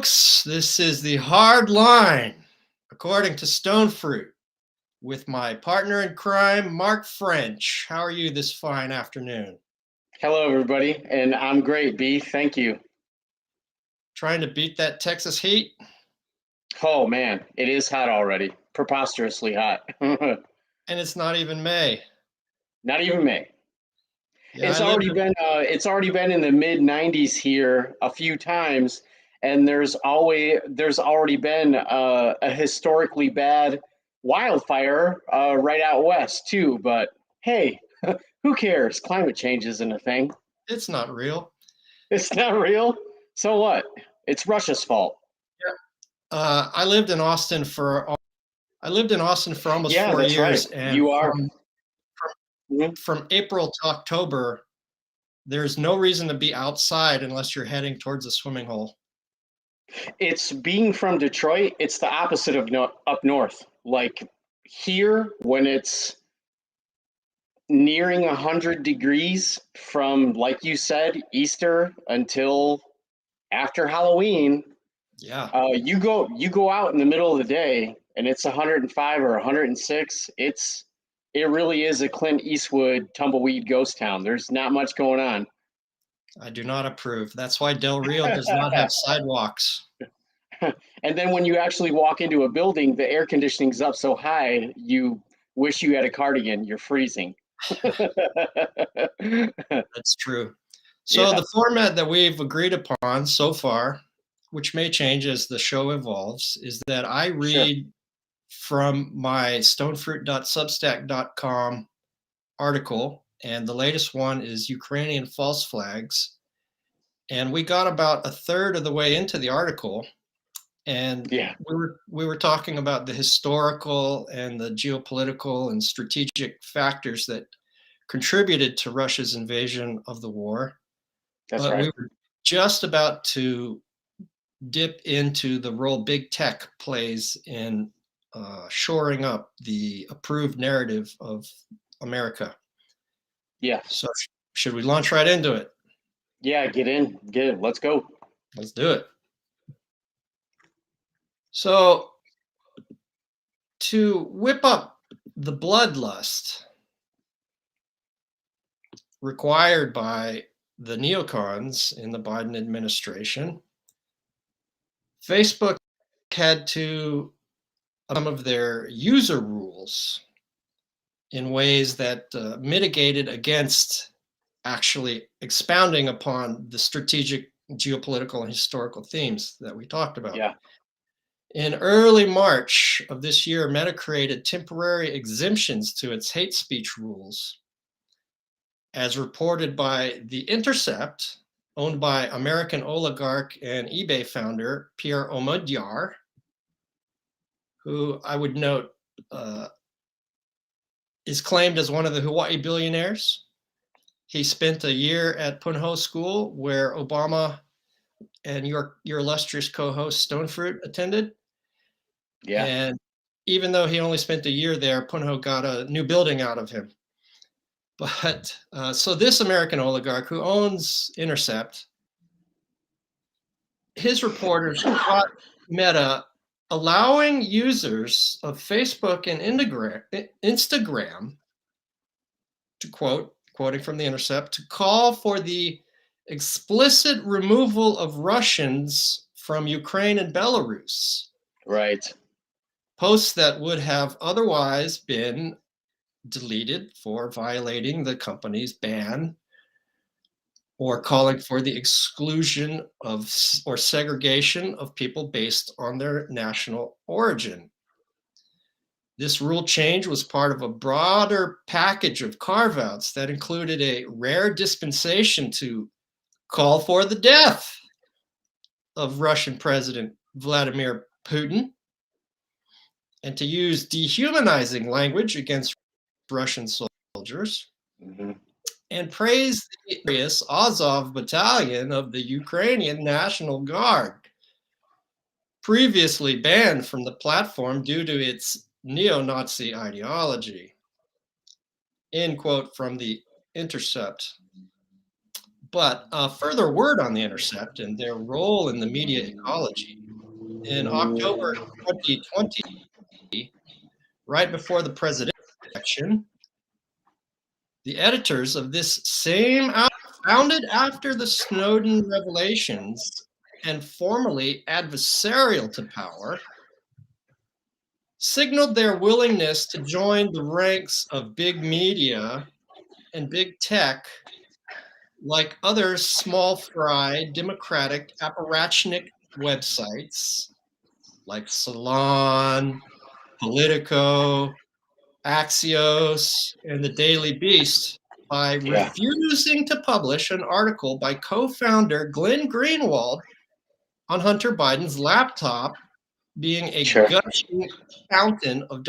This is the hard line, according to Stone Fruit, with my partner in crime, Mark French. How are you this fine afternoon? Hello, everybody, and I'm great, B. Thank you. Trying to beat that Texas heat? Oh man, it is hot already. Preposterously hot. And it's not even May. Not even May. Yeah, It's already been in the mid 90s here a few times, and there's already been a historically bad wildfire right out west too. But hey, who cares? Climate change isn't a thing. it's not real. It's not real. So what? It's Russia's fault. I lived in Austin for almost Yeah, 4 that's right. years, and You are. Mhm. from April to October, there's no reason to be outside unless you're heading towards a swimming hole. It's being from Detroit, it's the opposite of up north. Like here, when it's nearing 100 degrees from, like you said, Easter until after Halloween, Yeah, you go out in the middle of the day and it's 105 or 106. It really is a Clint Eastwood tumbleweed ghost town. There's not much going on. I do not approve. That's why Del Rio does not have sidewalks. And then when you actually walk into a building, the air conditioning's up so high, you wish you had a cardigan. You're freezing. That's true. So Yeah, the format that we've agreed upon so far, which may change as the show evolves, is that I sure. read from my stonefruit.substack.com article, and the latest one is Ukrainian false flags. And we got about a third of the way into the article, and Yeah, we were talking about the historical and the geopolitical and strategic factors that contributed to Russia's invasion of the war. that's But we right. were just about to dip into the role big tech plays in shoring up the approved narrative of America. Yeah, So, should we launch right into it? yeah. Get in, get it. Let's go. Let's do it. So, to whip up the bloodlust required by the neocons in the Biden administration, Facebook had to some of their user rules in ways that mitigated against actually expounding upon the strategic, geopolitical, and historical themes that we talked about. Yeah, In early March of this year, Meta created temporary exemptions to its hate speech rules. As reported by The Intercept, owned by American oligarch and eBay founder Pierre Omidyar, who I would note is claimed as one of the Hawaii billionaires. He spent a year at Punahou School, where Obama and your illustrious co-host Stonefruit attended. yeah. And even though he only spent a year there, Punahou got a new building out of him. But so this American oligarch who owns Intercept, his reporters caught Meta allowing users of Facebook and Instagram to quoting from The Intercept, to call for the explicit removal of Russians from Ukraine and Belarus. Right. Posts that would have otherwise been deleted for violating the company's ban or calling for the exclusion of or segregation of people based on their national origin. This rule change was part of a broader package of carve outs that included a rare dispensation to call for the death of Russian President Vladimir Putin and to use dehumanizing language against Russian soldiers, Hmm. and praise the various Azov battalion of the Ukrainian National Guard, previously banned from the platform due to its neo-Nazi ideology. End quote from The Intercept. But further word on The Intercept and their role in the media ecology. In October 2020, right before the presidential election, the editors of this same outlet, founded after the Snowden revelations and formerly adversarial to power, signaled their willingness to join the ranks of big media and big tech, like other small fry democratic apparatchik websites like Salon, Politico, Axios, and the Daily Beast, by Yeah, refusing to publish an article by co-founder Glenn Greenwald on Hunter Biden's laptop being a sure. gushing fountain of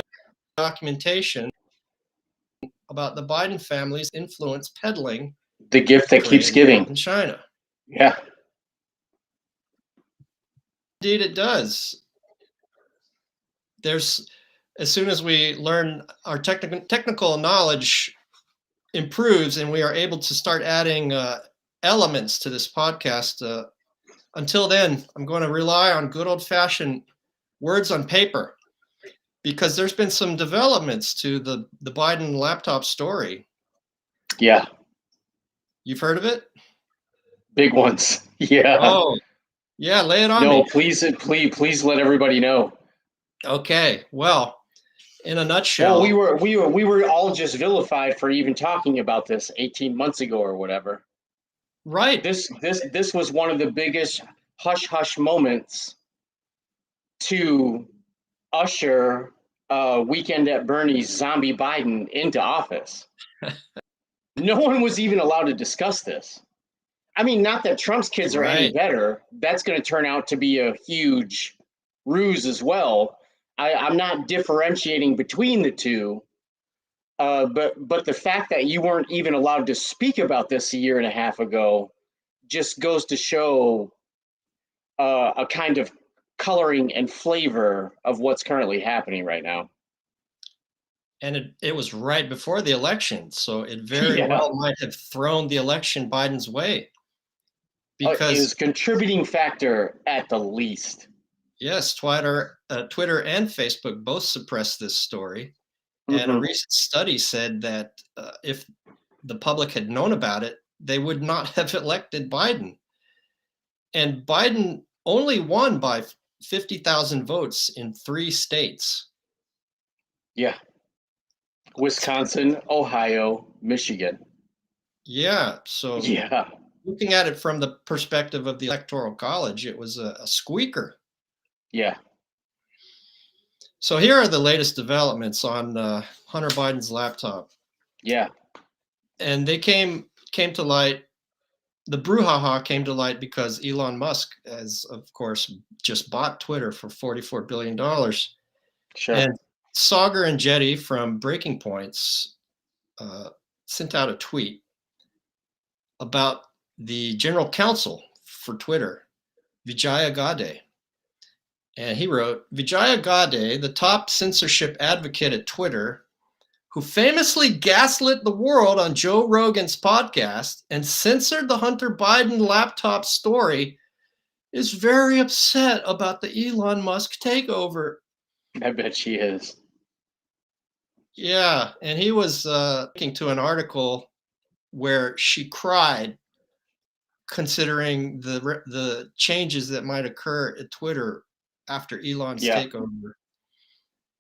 documentation about the Biden family's influence peddling The gift that keeps Ukraine giving. and China. Yeah. Indeed, it does. There's, as soon as we learn our technical knowledge improves and we are able to start adding elements to this podcast. Until then, I'm going to rely on good old-fashioned words on paper, because there's been some developments to the Biden laptop story. Yeah. You've heard of it? Big ones. Yeah. Oh, yeah, lay it on No, me. please let everybody know. Okay, well, in a nutshell. Well, we were all just vilified for even talking about this 18 months ago or whatever. Right. This was one of the biggest hush hush moments to usher Weekend at Bernie's zombie Biden into office. No one was even allowed to discuss this. I mean, not that Trump's kids are any Right. better. That's going to turn out to be a huge ruse as well. I'm not differentiating between the two, but the fact that you weren't even allowed to speak about this a year and a half ago just goes to show a kind of coloring and flavor of what's currently happening right now. And it was right before the election, so it very Yeah. well might have thrown the election Biden's way. It was Because a contributing factor at the least. yes, Twitter and Facebook both suppressed this story. And a recent study said that if the public had known about it, they would not have elected Biden. And Biden only won by 50,000 votes in 3 states. Yeah. Wisconsin, Ohio, Michigan. Yeah, so Yeah. looking at it from the perspective of the Electoral College, it was a squeaker. Yeah. So here are the latest developments on Hunter Biden's laptop. Yeah. And they came to light. The brouhaha came to light because Elon Musk has, of course, just bought Twitter for $44 billion. Sure. And Sauger and Jetty from Breaking Points sent out a tweet about the general counsel for Twitter, Vijaya Gadde. And he wrote, Vijaya Gadde, the top censorship advocate at Twitter, who famously gaslit the world on Joe Rogan's podcast and censored the Hunter Biden laptop story, is very upset about the Elon Musk takeover. I bet she is. Yeah, and he was linking to an article where she cried, considering the changes that might occur at Twitter after Elon's takeover.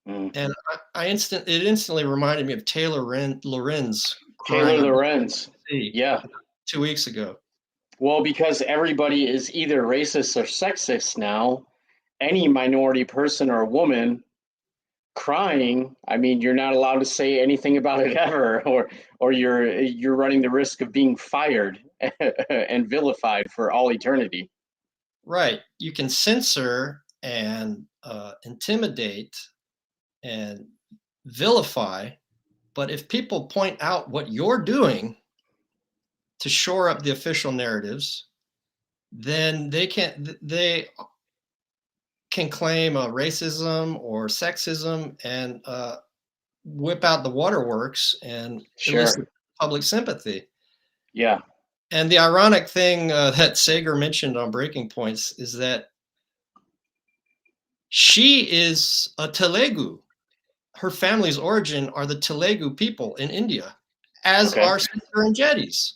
And it instantly reminded me of Taylor Lorenz. Taylor Lorenz. Yeah. 2 weeks ago. Well, because everybody is either racist or sexist now, any minority person or woman crying, I mean, you're not allowed to say anything about it ever, or you're running the risk of being fired and vilified for all eternity. Right. You can censor and intimidate and vilify, but if people point out what you're doing to shore up the official narratives, then they can claim racism or sexism and whip out the waterworks and elicit public sympathy. Yeah. And the ironic thing that Sager mentioned on Breaking Points is that she is a Telugu. Her family's origin are the Telugu people in India, as Okay. are Sister and Jetties.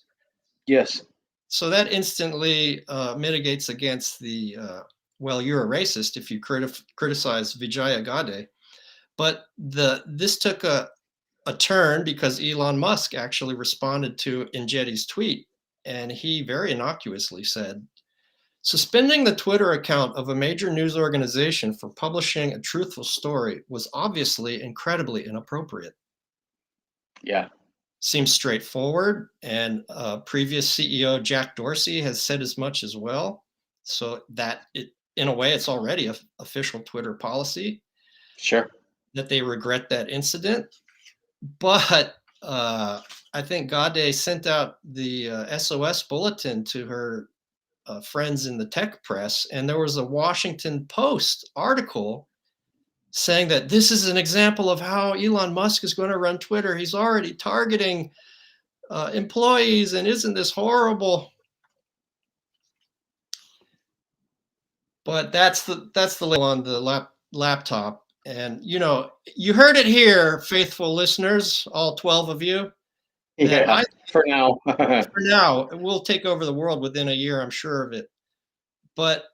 Yes. So that instantly mitigates against the, well, you're a racist if you criticize Vijaya Gade. But this took a turn because Elon Musk actually responded to Injetti's tweet, and he very innocuously said, suspending the Twitter account of a major news organization for publishing a truthful story was obviously incredibly inappropriate. Yeah. Seems straightforward, and previous CEO Jack Dorsey has said as much as well. So that in a way, it's already a official Twitter policy Sure. that they regret that incident. But I think Gade sent out the SOS bulletin to her friends in the tech press, and there was a Washington Post article saying that this is an example of how Elon Musk is going to run Twitter. He's already targeting employees, and isn't this horrible? But that's the label on the laptop, and you heard it here, faithful listeners, all 12 of you. That Yeah. For now. for now, we'll take over the world within a year, I'm sure of it. But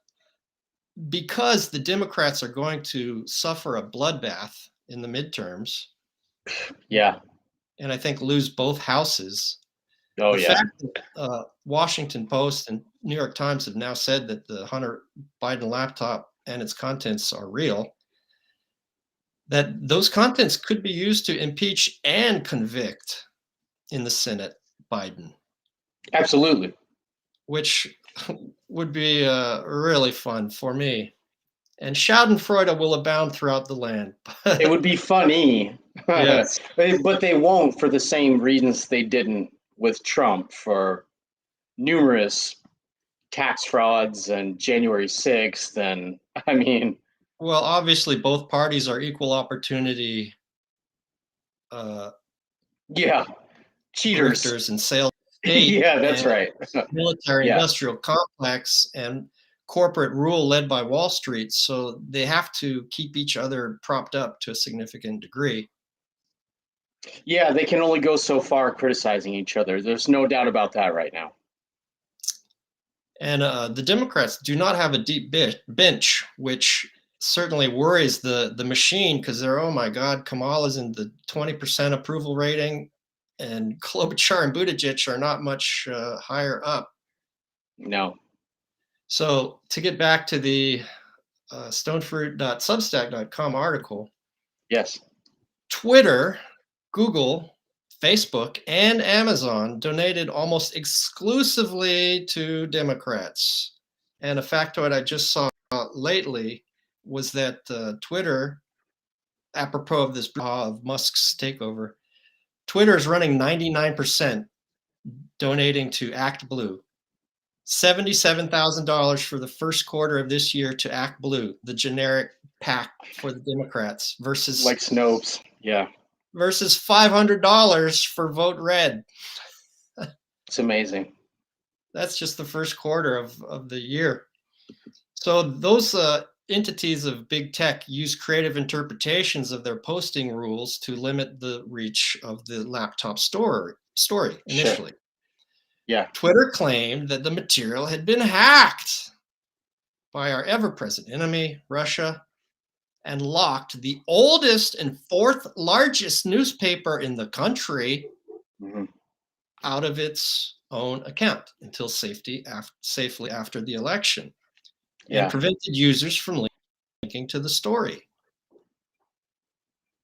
because the Democrats are going to suffer a bloodbath in the midterms, Yeah. and I think lose both houses, Oh the yeah. fact that Washington Post and New York Times have now said that the Hunter Biden laptop and its contents are real, that those contents could be used to impeach and convict in the Senate Biden, Absolutely. which would be really fun for me. And Schadenfreude will abound throughout the land. It would be funny. Yes. But they won't for the same reasons they didn't with Trump for numerous tax frauds and January 6th. And I mean, Well, obviously, both parties are equal opportunity yeah, cheaters. grifters and sales state Yeah, that's and right. military Yeah. industrial complex and corporate rule led by Wall Street. So they have to keep each other propped up to a significant degree. Yeah, they can only go so far criticizing each other. There's no doubt about that right now. And the Democrats do not have a deep bench, which certainly worries the machine because they're, oh my God, Kamala's in the 20% approval rating, and Klobuchar and Buttigieg are not much higher up. No. So to get back to the stonefruit.substack.com article, Yes. Twitter, Google, Facebook, and Amazon donated almost exclusively to Democrats. And a factoid I just saw lately was that Twitter, apropos of this of Musk's takeover, Twitter is running 99% donating to Act Blue. $77,000 for the first quarter of this year to Act Blue, the generic PAC for the Democrats, versus Like Snopes. Yeah. versus $500 for Vote Red. It's amazing. That's just the first quarter of the year. So those entities of big tech use creative interpretations of their posting rules to limit the reach of the laptop story initially. Sure. Yeah. Twitter claimed that the material had been hacked by our ever-present enemy, Russia, and locked the oldest and fourth largest newspaper in the country Mhm. out of its own account until safely after the election, and Yeah. prevented users from linking to the story.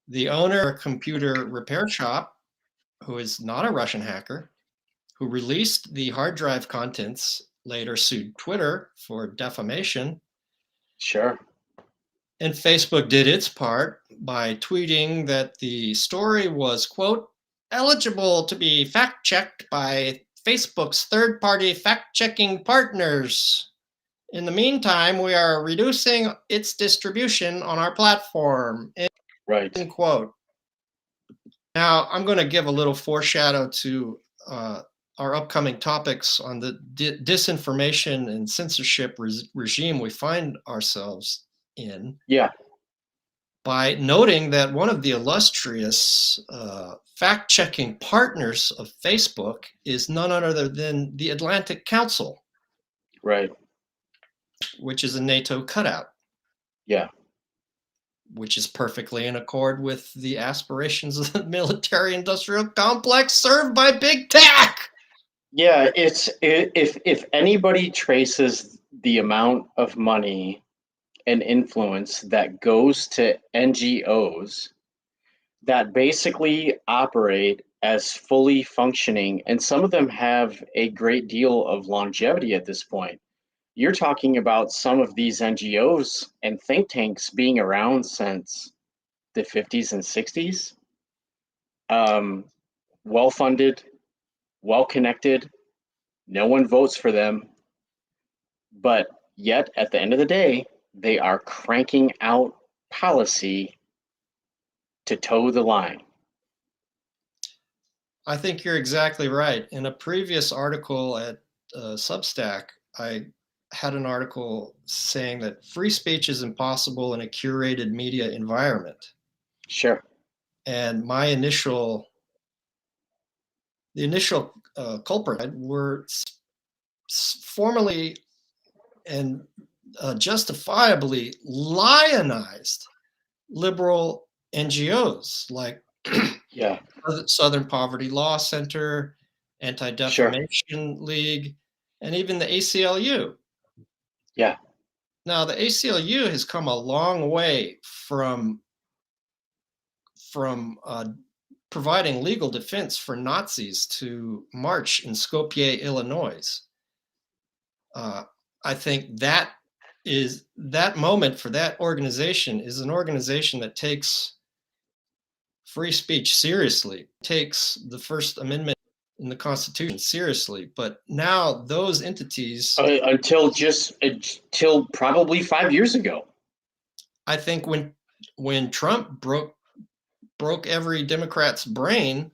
The owner of a computer repair shop, who is not a Russian hacker, who released the hard drive contents, later sued Twitter for defamation. Sure. And Facebook did its part by tweeting that the story was, quote, eligible to be fact checked by Facebook's third party fact checking partners. In the meantime, we are reducing its distribution on our platform, Right. end quote. Now, I'm going to give a little foreshadow to our upcoming topics on the disinformation and censorship regime we find ourselves in Yeah. by noting that one of the illustrious fact-checking partners of Facebook is none other than the Atlantic Council, Right. which is a NATO cutout, Yeah. which is perfectly in accord with the aspirations of the military-industrial complex served by big tech. Yeah, if anybody traces the amount of money and influence that goes to NGOs that basically operate as fully functioning, and some of them have a great deal of longevity at this point. You're talking about some of these NGOs and think tanks being around since the 50s and 60s, um, well funded, well connected. No one votes for them, but yet at the end of the day, they are cranking out policy to toe the line. I think you're exactly right. In a previous article at Substack, I had an article saying that free speech is impossible in a curated media environment. Sure. And the initial culprit were formally and justifiably lionized liberal NGOs like Yeah. Southern Poverty Law Center, Sure. Anti-Defamation League, and even the ACLU. Yeah. Now, the ACLU has come a long way from providing legal defense for Nazis to march in Skopje, Illinois. I think that moment for that organization is an organization that takes free speech seriously, takes the First Amendment in the Constitution seriously. But now those entities, Until probably 5 years ago. I think when Trump broke every Democrat's brain,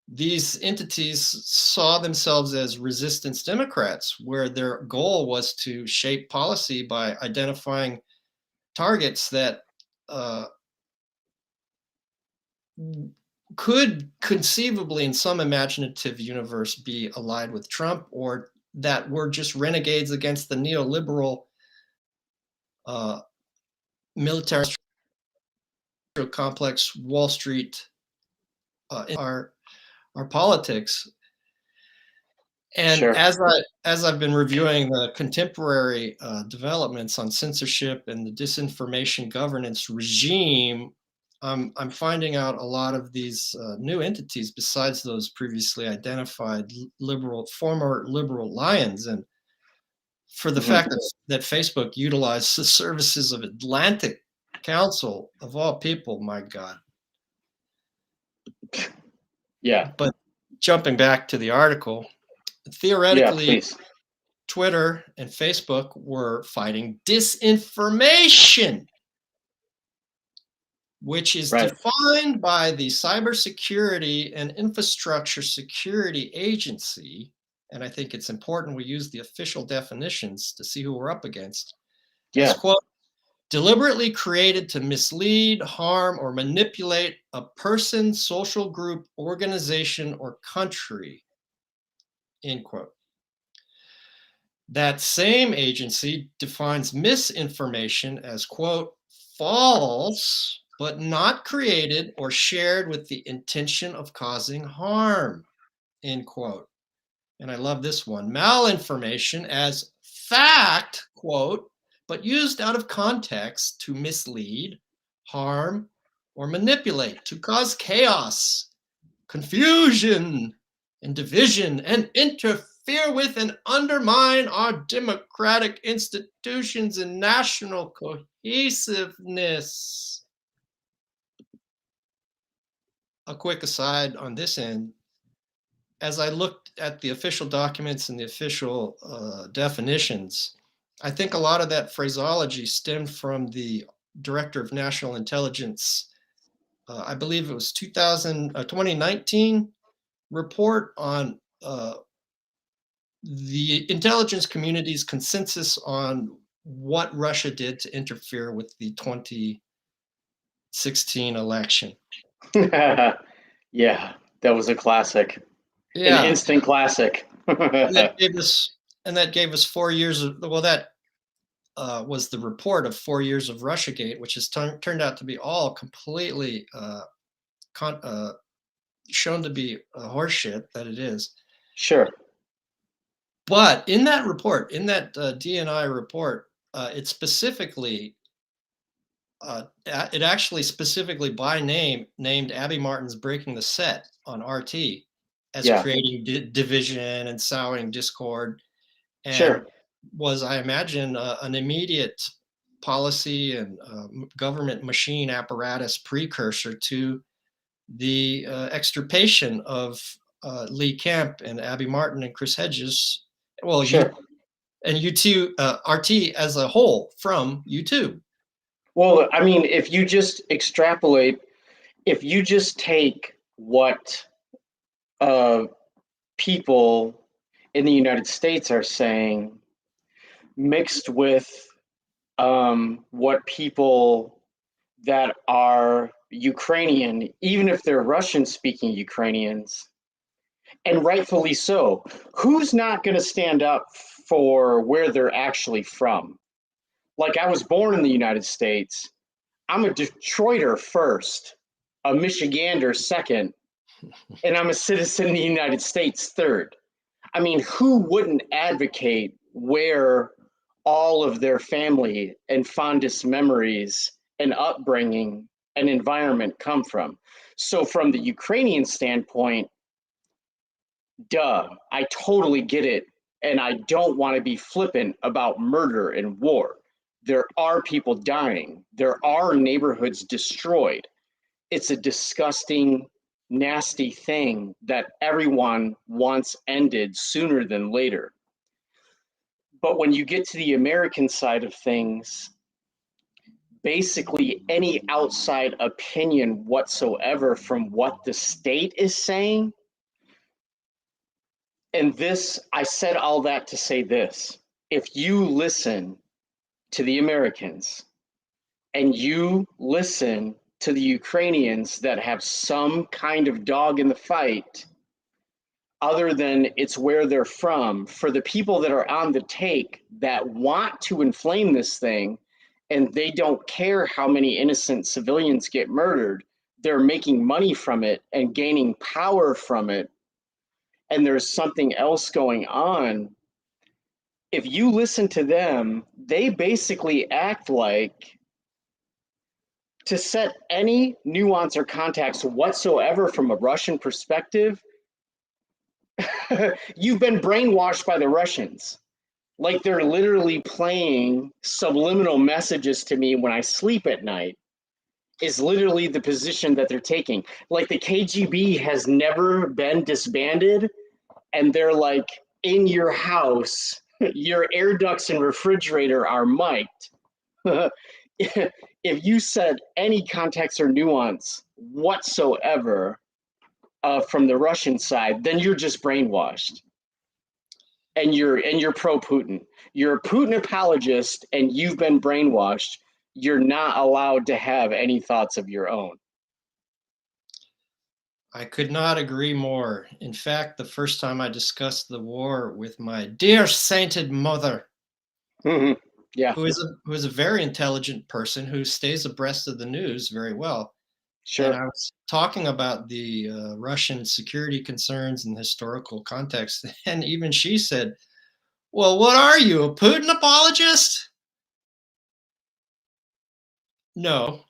these entities saw themselves as resistance Democrats, where their goal was to shape policy by identifying targets that could conceivably, in some imaginative universe, be allied with Trump, or that were just renegades against the neoliberal military complex, Wall Street, in our politics. And Sure. as I've been reviewing the contemporary developments on censorship and the disinformation governance regime, I'm finding out a lot of these new entities besides those previously identified former liberal lions, and for the Hmm. fact that Facebook utilized the services of Atlantic Council of all people, my God. Yeah. But jumping back to the article, Yeah. theoretically, Please. Twitter and Facebook were fighting disinformation, which is Right. defined by the Cybersecurity and Infrastructure Security Agency. And I think it's important we use the official definitions to see who we're up against. As, Yeah. quote, deliberately created to mislead, harm, or manipulate a person, social group, organization, or country, end quote. That same agency defines misinformation as, quote, false, but not created or shared with the intention of causing harm, end quote. And I love this one. Malinformation as fact, quote, but used out of context to mislead, harm, or manipulate, to cause chaos, confusion, and division, and interfere with and undermine our democratic institutions and national cohesiveness. A quick aside on this end, as I looked at the official documents and the official definitions, I think a lot of that phraseology stemmed from the Director of National Intelligence, I believe it was 2019 report on the intelligence community's consensus on what Russia did to interfere with the 2016 election. Yeah, that was a classic, an Yeah, instant classic. that gave us that gave us 4 years of well, that was the report of 4 years of RussiaGate, which has turned out to be all completely con- uh, shown to be horseshit that it is. Sure. But in that report, in that DNI report, it specifically, it actually specifically by name named Abby Martin's Breaking the Set on RT as Yeah. creating division and sowing discord, and Sure. was, I imagine, an immediate policy and government machine apparatus precursor to the extirpation of Lee Camp and Abby Martin and Chris Hedges. Well, Sure. U2, RT as a whole from YouTube. Well, I mean, if you just extrapolate, if you just take what uh, people in the United States are saying, mixed with what people that are Ukrainian, even if they're Russian speaking Ukrainians, and rightfully so, who's not going to stand up for where they're actually from? Like, I was born in the United States. I'm a Detroiter first, a Michigander second, and I'm a citizen of the United States third. I mean, who wouldn't advocate where all of their family and fondest memories and upbringing and environment come from? So, from the Ukrainian standpoint, duh, I totally get it. And I don't want to be flippant about murder and war. There are people dying, there are neighborhoods destroyed. It's a disgusting, nasty thing that everyone wants ended sooner than later. But when you get to the American side of things, basically any outside opinion whatsoever from what the state is saying, and this, I said all that to say this. If you listen to the Americans and you listen to the Ukrainians that have some kind of dog in the fight, other than it's where they're from, for the people that are on the take that want to inflame this thing and they don't care how many innocent civilians get murdered, they're making money from it and gaining power from it, and there's something else going on. If you listen to them, they basically act like, to set any nuance or context whatsoever from a Russian perspective, you've been brainwashed by the Russians. Like, they're literally playing subliminal messages to me when I sleep at night, is literally the position that they're taking. Like, the KGB has never been disbanded, and they're like, in your house, your air ducts and refrigerator are mic'd. If you said any context or nuance whatsoever from the Russian side, then you're just brainwashed, and you're pro Putin. You're a Putin apologist, and you've been brainwashed. You're not allowed to have any thoughts of your own. I could not agree more. In fact, the first time I discussed the war with my dear sainted mother, Mm-hmm. Yeah, who is a very intelligent person who stays abreast of the news very well, and sure. I was talking about the Russian security concerns and historical context, and even she said, "Well, what are you, a Putin apologist?" No,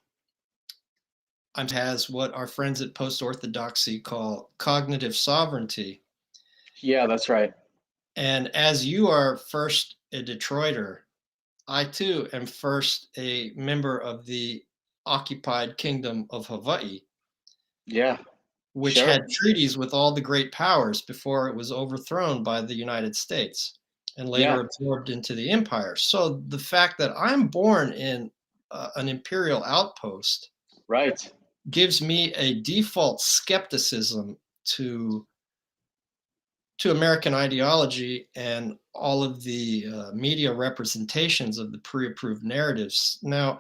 has what our friends at Post Orthodoxy call cognitive sovereignty. Yeah, that's right. And as you are first a Detroiter, I too am first a member of the occupied kingdom of Hawaii, Yeah, which sure. had treaties with all the great powers before it was overthrown by the United States and Yeah, later absorbed into the empire. So the fact that I'm born in an imperial outpost right. gives me a default skepticism to to American ideology and all of the media representations of the pre-approved narratives. Now,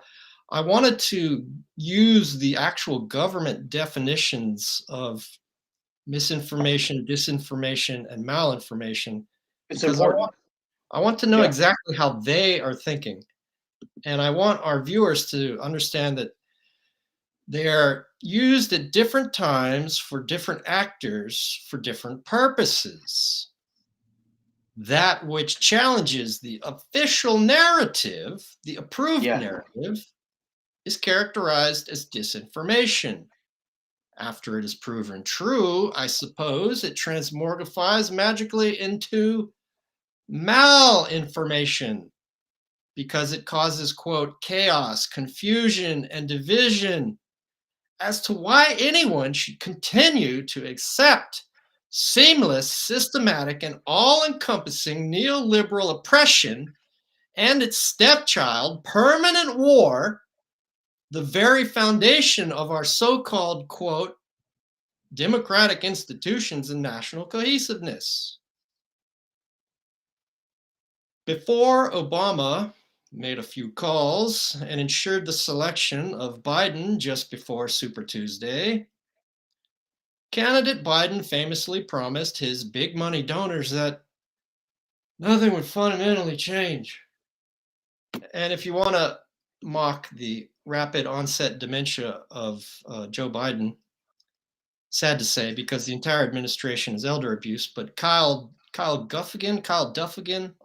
I wanted to use the actual government definitions of misinformation, disinformation, and malinformation It's because important. I want to know Yeah. exactly how they are thinking. And I want our viewers to understand that they are used at different times for different actors for different purposes. That which challenges the official narrative, the approved Yeah. narrative, is characterized as disinformation. After it is proven true, I suppose it transmortifies magically into malinformation because it causes, quote, chaos, confusion, and division as to why anyone should continue to accept seamless, systematic, and all encompassing neoliberal oppression and its stepchild, permanent war, the very foundation of our so called, quote, democratic institutions and national cohesiveness. Before Obama made a few calls and ensured the selection of Biden just before Super Tuesday, candidate Biden famously promised his big money donors that nothing would fundamentally change. And if you want to mock the rapid onset dementia of Joe Biden, sad to say, because the entire administration is elder abuse, but Kyle Duffigan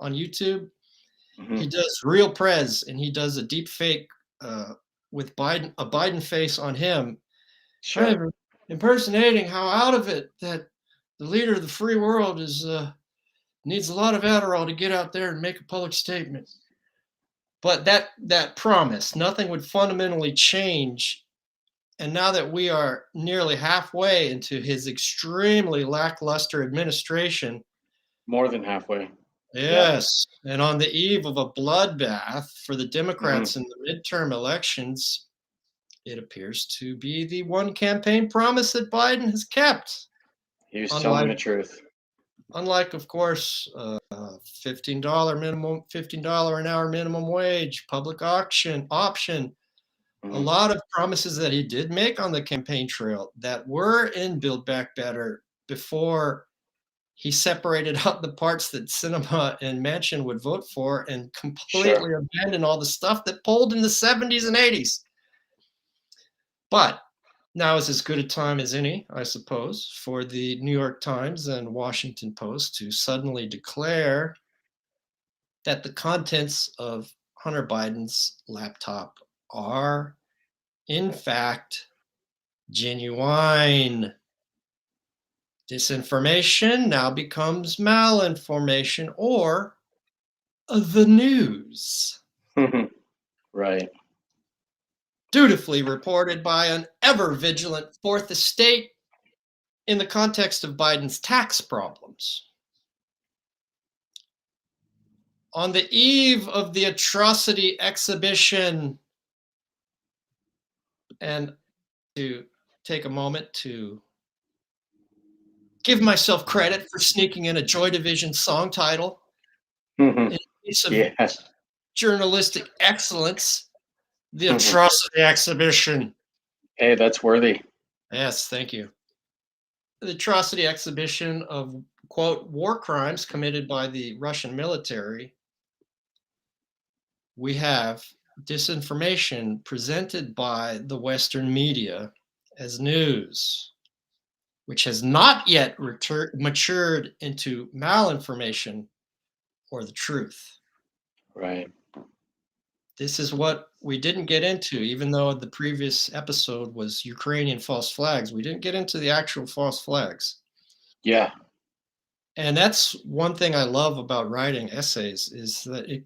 on YouTube, Hmm. he does real prez and he does a deep fake with a Biden face on him, kind Sure. of impersonating how out of it that the leader of the free world is needs a lot of Adderall to get out there and make a public statement. But that promise, nothing would fundamentally change. And now that we are nearly halfway into his extremely lackluster administration, More than halfway. Yeah. yes, and on the eve of a bloodbath for the Hmm. Democrats in the midterm elections, it appears to be the one campaign promise that Biden has kept. He was telling Unlike, the truth. of course, $15 an hour minimum wage, public option, a Hmm. lot of promises that he did make on the campaign trail that were in Build Back Better before he separated out the parts that Sinema and Manchin would vote for and Sure. completely abandoned all the stuff that polled in the 70s and 80s. But now is as good a time as any, I suppose, for the New York Times and Washington Post to suddenly declare that the contents of Hunter Biden's laptop are, in fact, genuine. Disinformation now becomes malinformation or the news. Right. Dutifully reported by an ever vigilant fourth estate in the context of Biden's tax problems. On the eve of the atrocity exhibition, and to take a moment to give myself credit for sneaking in a Joy Division song title Hmm. in a piece of Yes. journalistic excellence, the Hmm. atrocity exhibition. Hey, that's worthy. Yes, thank you. The atrocity exhibition of, quote, war crimes committed by the Russian military. We have disinformation presented by the Western media as news, which has not yet matured into malinformation or the truth. Right. This is what we didn't get into, even though the previous episode was Ukrainian false flags. We didn't get into the actual false flags. Yeah. And that's one thing I love about writing essays is that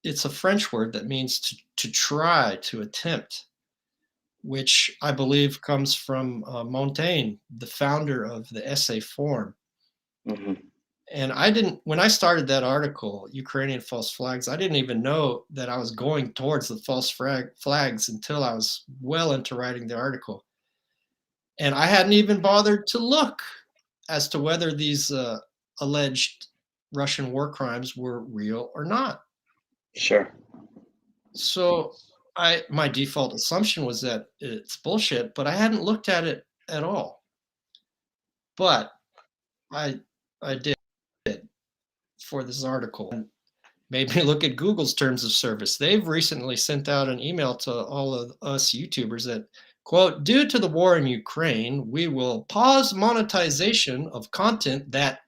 it's a French word that means to try, to attempt, which I believe comes from Montaigne, the founder of the essay form. Hmm. And I didn't, when I started that article, Ukrainian false flags, I didn't even know that I was going towards the false flags until I was well into writing the article. And I hadn't even bothered to look as to whether these alleged Russian war crimes were real or not. Sure. So my default assumption was that it's bullshit, but I hadn't looked at it at all. But I I did for this article and made me look at Google's terms of service. They've recently sent out an email to all of us YouTubers that quote, due to the war in Ukraine, we will pause monetization of content that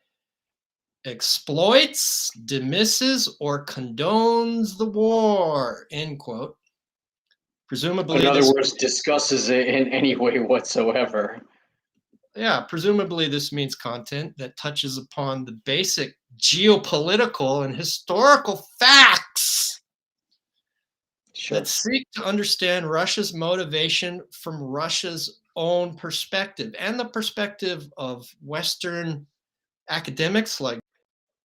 exploits, dismisses, or condones the war, end quote. In Presumably other this words, discusses it in any way whatsoever. presumably this means content that touches upon the basic geopolitical and historical facts Sure. that seek to understand Russia's motivation from Russia's own perspective and the perspective of Western academics like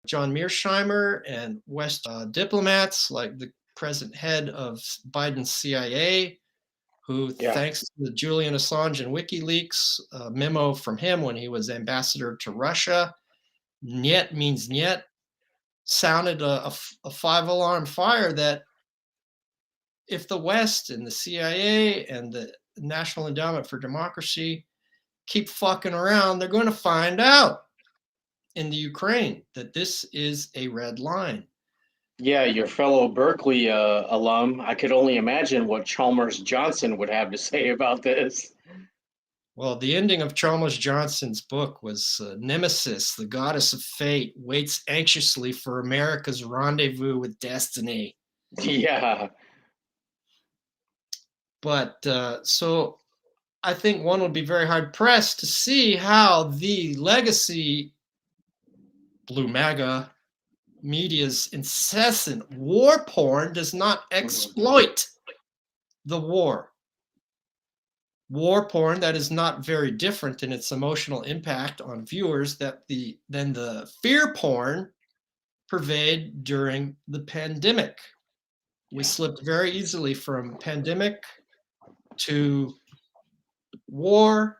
John Mearsheimer and West diplomats like the present head of Biden's CIA, who, Yeah. thanks to the Julian Assange and WikiLeaks memo from him when he was ambassador to Russia, "Niet means niet," sounded a five-alarm fire that if the West and the CIA and the National Endowment for Democracy keep fucking around, they're going to find out in the Ukraine that this is a red line. Yeah, your fellow Berkeley alum. I could only imagine what Chalmers Johnson would have to say about this. Well, the ending of Chalmers Johnson's book was Nemesis, the goddess of fate, waits anxiously for America's rendezvous with destiny. Yeah. But so I think one would be very hard pressed to see how the legacy Blue MAGA media's incessant war porn does not exploit the war. War porn that is not very different in its emotional impact on viewers than the fear porn pervade during the pandemic. We slipped very easily from pandemic to war,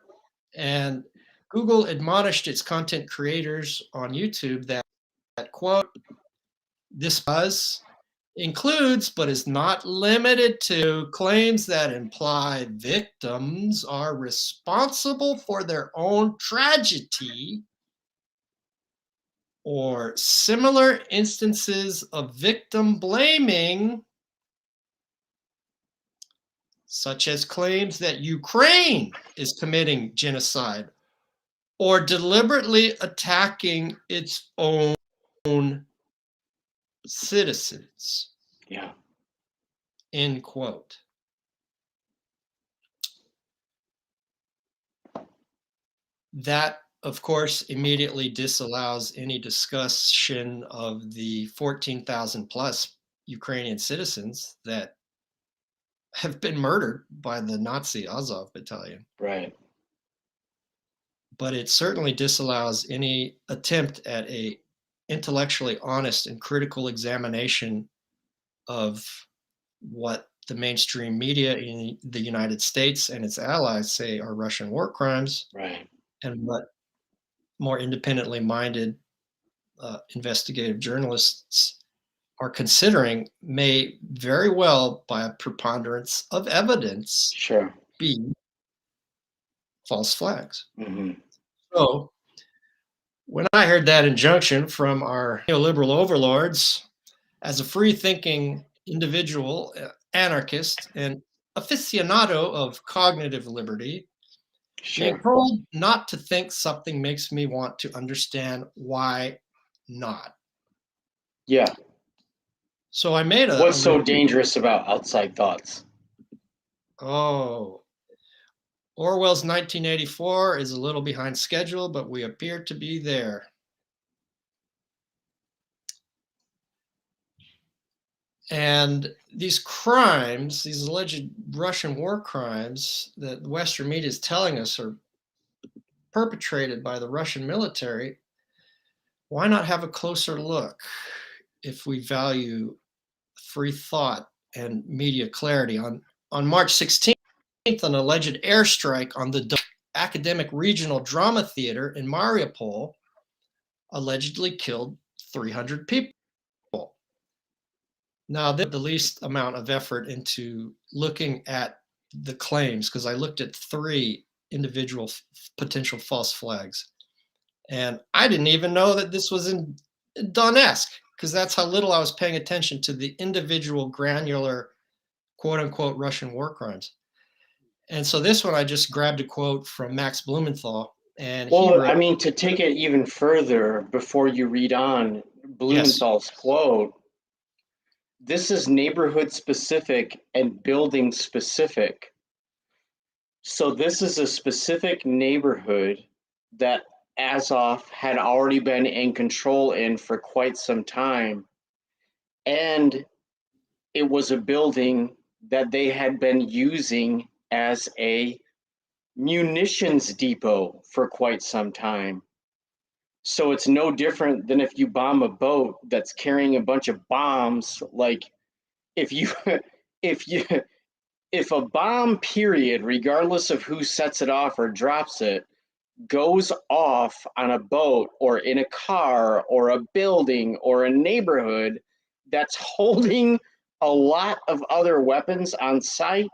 and Google admonished its content creators on YouTube that quote, this buzz includes but is not limited to claims that imply victims are responsible for their own tragedy or similar instances of victim blaming, such as claims that Ukraine is committing genocide or deliberately attacking its own citizens. Yeah. End quote. That, of course, immediately disallows any discussion of the 14,000 plus Ukrainian citizens that have been murdered by the Nazi Azov battalion. Right. But it certainly disallows any attempt at a intellectually honest and critical examination of what the mainstream media in the United States and its allies say are Russian war crimes, Right. and what more independently minded investigative journalists are considering may very well, by a preponderance of evidence, Sure. be false flags. Mm-hmm. So when I heard that injunction from our neoliberal overlords, as a free thinking individual, anarchist, and aficionado of cognitive liberty, being Sure. told not to think something makes me want to understand why not. Yeah. So I made What's so review. dangerous about outside thoughts? Oh, Orwell's 1984 is a little behind schedule, but we appear to be there. And these crimes, these alleged Russian war crimes that the Western media is telling us are perpetrated by the Russian military, why not have a closer look if we value free thought and media clarity? On March 16th, an alleged airstrike on the academic regional drama theater in Mariupol allegedly killed 300 people. Now, the least amount of effort into looking at the claims, because I looked at three individual potential false flags. And I didn't even know that this was in Donetsk, because that's how little I was paying attention to the individual granular quote unquote Russian war crimes. And so this one, I just grabbed a quote from Max Blumenthal, and he Well, wrote, I mean, to take it even further before you read on yes, Blumenthal's quote, this is neighborhood specific and building specific. So this is a specific neighborhood that Azov had already been in control in for quite some time. And it was a building that they had been using as a munitions depot for quite some time. So it's no different than if you bomb a boat that's carrying a bunch of bombs. Like if you if you if a bomb period, regardless of who sets it off or drops it, goes off on a boat or in a car or a building or a neighborhood that's holding a lot of other weapons on site,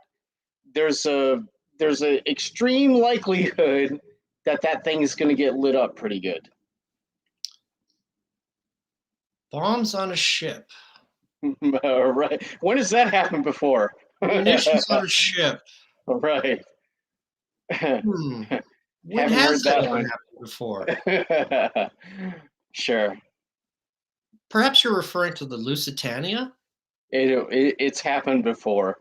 there's a extreme likelihood that that thing is going to get lit up pretty good. bombs on a ship, Right. When has that happened before? munitions on a ship. Right. Hmm. When Haven't has heard that that ever one. happened before? Sure. Perhaps you're referring to the Lusitania? It's happened before.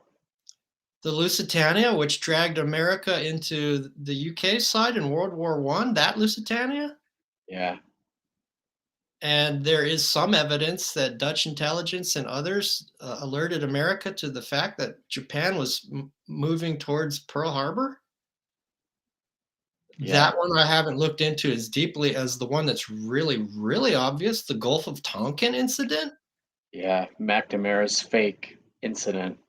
The Lusitania, which dragged America into the UK side in World War One, that Lusitania? Yeah. And there is some evidence that Dutch intelligence and others alerted America to the fact that Japan was moving towards Pearl Harbor. Yeah. That one I haven't looked into as deeply as the one that's really, really obvious, the Gulf of Tonkin incident, Yeah. McNamara's fake incident.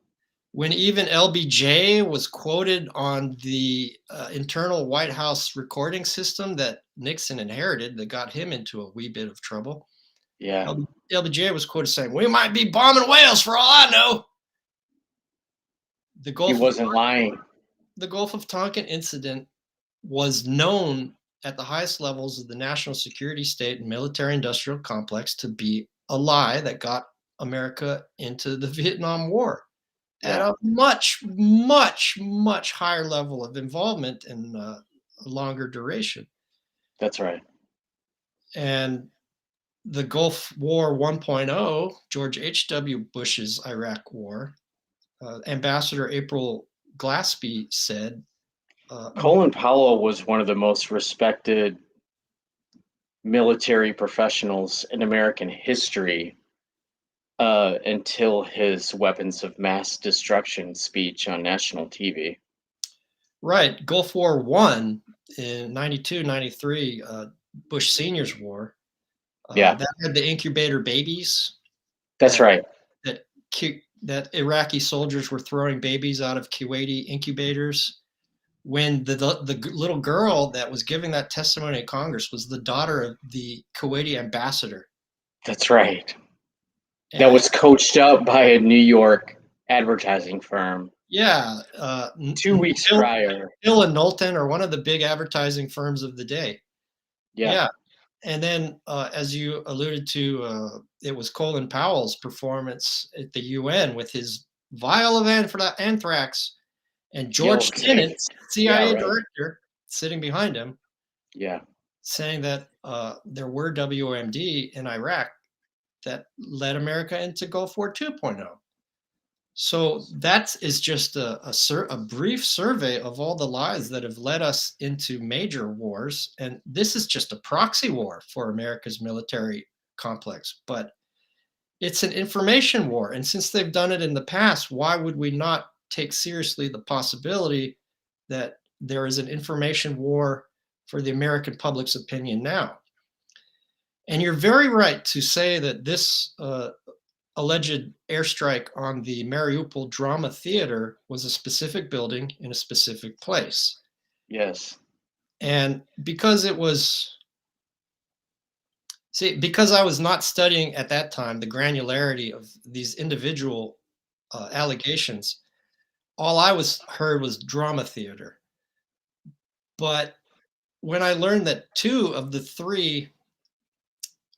when even LBJ was quoted on the internal White House recording system that Nixon inherited that got him into a wee bit of trouble. Yeah. LBJ was quoted saying, "We might be bombing whales for all I know." The He Gulf of wasn't lying. the Gulf of Tonkin incident was known at the highest levels of the national security state and military industrial complex to be a lie that got America into the Vietnam War at Yeah. a much, much, much higher level of involvement and a longer duration. That's right. And the Gulf War 1.0, George H.W. Bush's Iraq War, Ambassador April Glaspie said, Colin Powell was one of the most respected military professionals in American history until his weapons of mass destruction speech on national TV. right, Gulf War One in 92, 93, Bush Senior's war, Yeah, that had the incubator babies that's that right. that that Iraqi soldiers were throwing babies out of Kuwaiti incubators. When the little girl that was giving that testimony at Congress was the daughter of the Kuwaiti ambassador, That's right. That and was coached up by a New York advertising firm yeah, 2 weeks prior. Hill and Knowlton are one of the big advertising firms of the day. Yeah, Yeah, and then as you alluded to, it was Colin Powell's performance at the UN with his vial of anthrax, and George guilty. Tenet, Yeah, CIA right. director, sitting behind him, Yeah, saying that there were WMD in Iraq that led America into Gulf War 2.0. So that is just a brief survey of all the lies that have led us into major wars. And this is just a proxy war for America's military complex, but it's an information war. And since they've done it in the past, why would we not take seriously the possibility that there is an information war for the American public's opinion now? And you're very right to say that this alleged airstrike on the Mariupol Drama Theater was a specific building in a specific place. yes. And because it was See, because I was not studying at that time the granularity of these individual allegations, all I was heard was drama theater. But when I learned that two of the three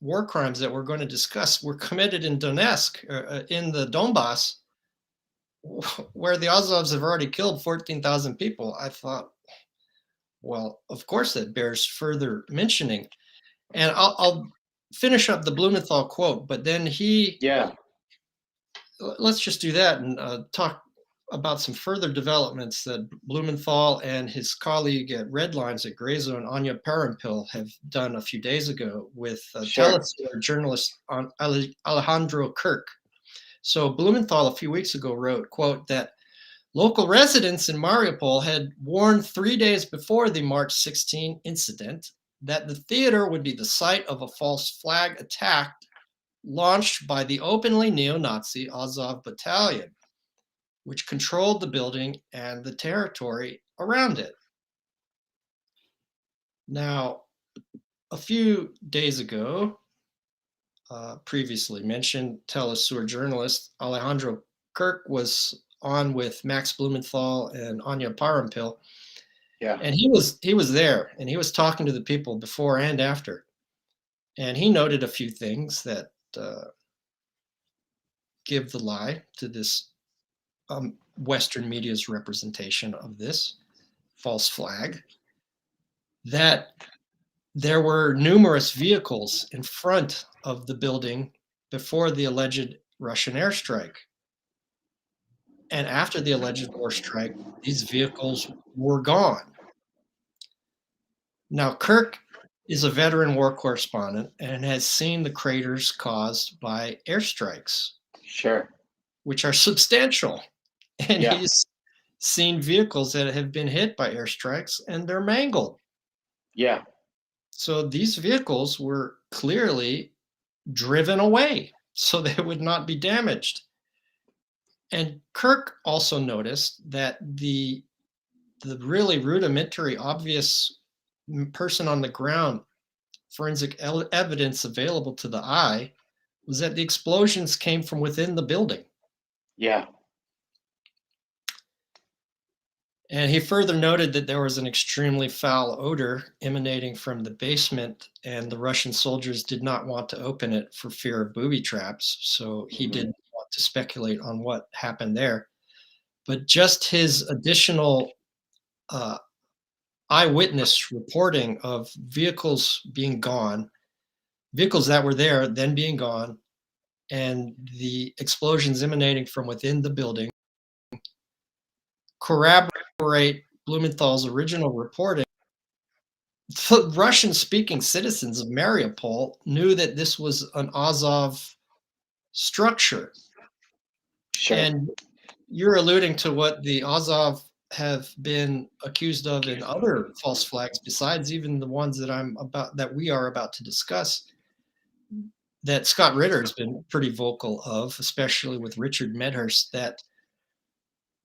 war crimes that we're going to discuss were committed in Donetsk, in the Donbass, where the Azovs have already killed 14,000 people, I thought, well, of course that bears further mentioning. And I'll finish up the Blumenthal quote, but then Yeah, let's just do that and talk about some further developments that Blumenthal and his colleague at Red Lines at Gray Zone, Anya Parampil, have done a few days ago with sure. Telesur journalist Alejandro Kirk. So Blumenthal a few weeks ago wrote, quote, that local residents in Mariupol had warned 3 days before the March 16 incident that the theater would be the site of a false flag attack launched by the openly neo-Nazi Azov Battalion, which controlled the building and the territory around it. Now, a few days ago, previously mentioned Telesur journalist Alejandro Kirk was on with Max Blumenthal and Anya Parampil, Yeah, and he was there and he was talking to the people before and after, and he noted a few things that give the lie to this Western media's representation of this false flag, that there were numerous vehicles in front of the building before the alleged Russian airstrike. And after the alleged airstrike, these vehicles were gone. Now, Kirk is a veteran war correspondent and has seen the craters caused by airstrikes, sure. which are substantial. And Yeah, he's seen vehicles that have been hit by airstrikes and they're mangled. yeah, So these vehicles were clearly driven away so they would not be damaged. And Kirk also noticed that the really rudimentary, obvious person on the ground forensic evidence available to the eye was that the explosions came from within the building. yeah, And he further noted that there was an extremely foul odor emanating from the basement, and the Russian soldiers did not want to open it for fear of booby traps. So he hmm, didn't want to speculate on what happened there. But just his additional uh, eyewitness reporting of vehicles being gone, vehicles that were there then being gone, and the explosions emanating from within the building corroborate Blumenthal's original reporting. The Russian speaking citizens of Mariupol knew that this was an Azov structure. sure. And you're alluding to what the Azov have been accused of in other false flags, besides even the ones that we are about to discuss, that Scott Ritter has been pretty vocal of, especially with Richard Medhurst, that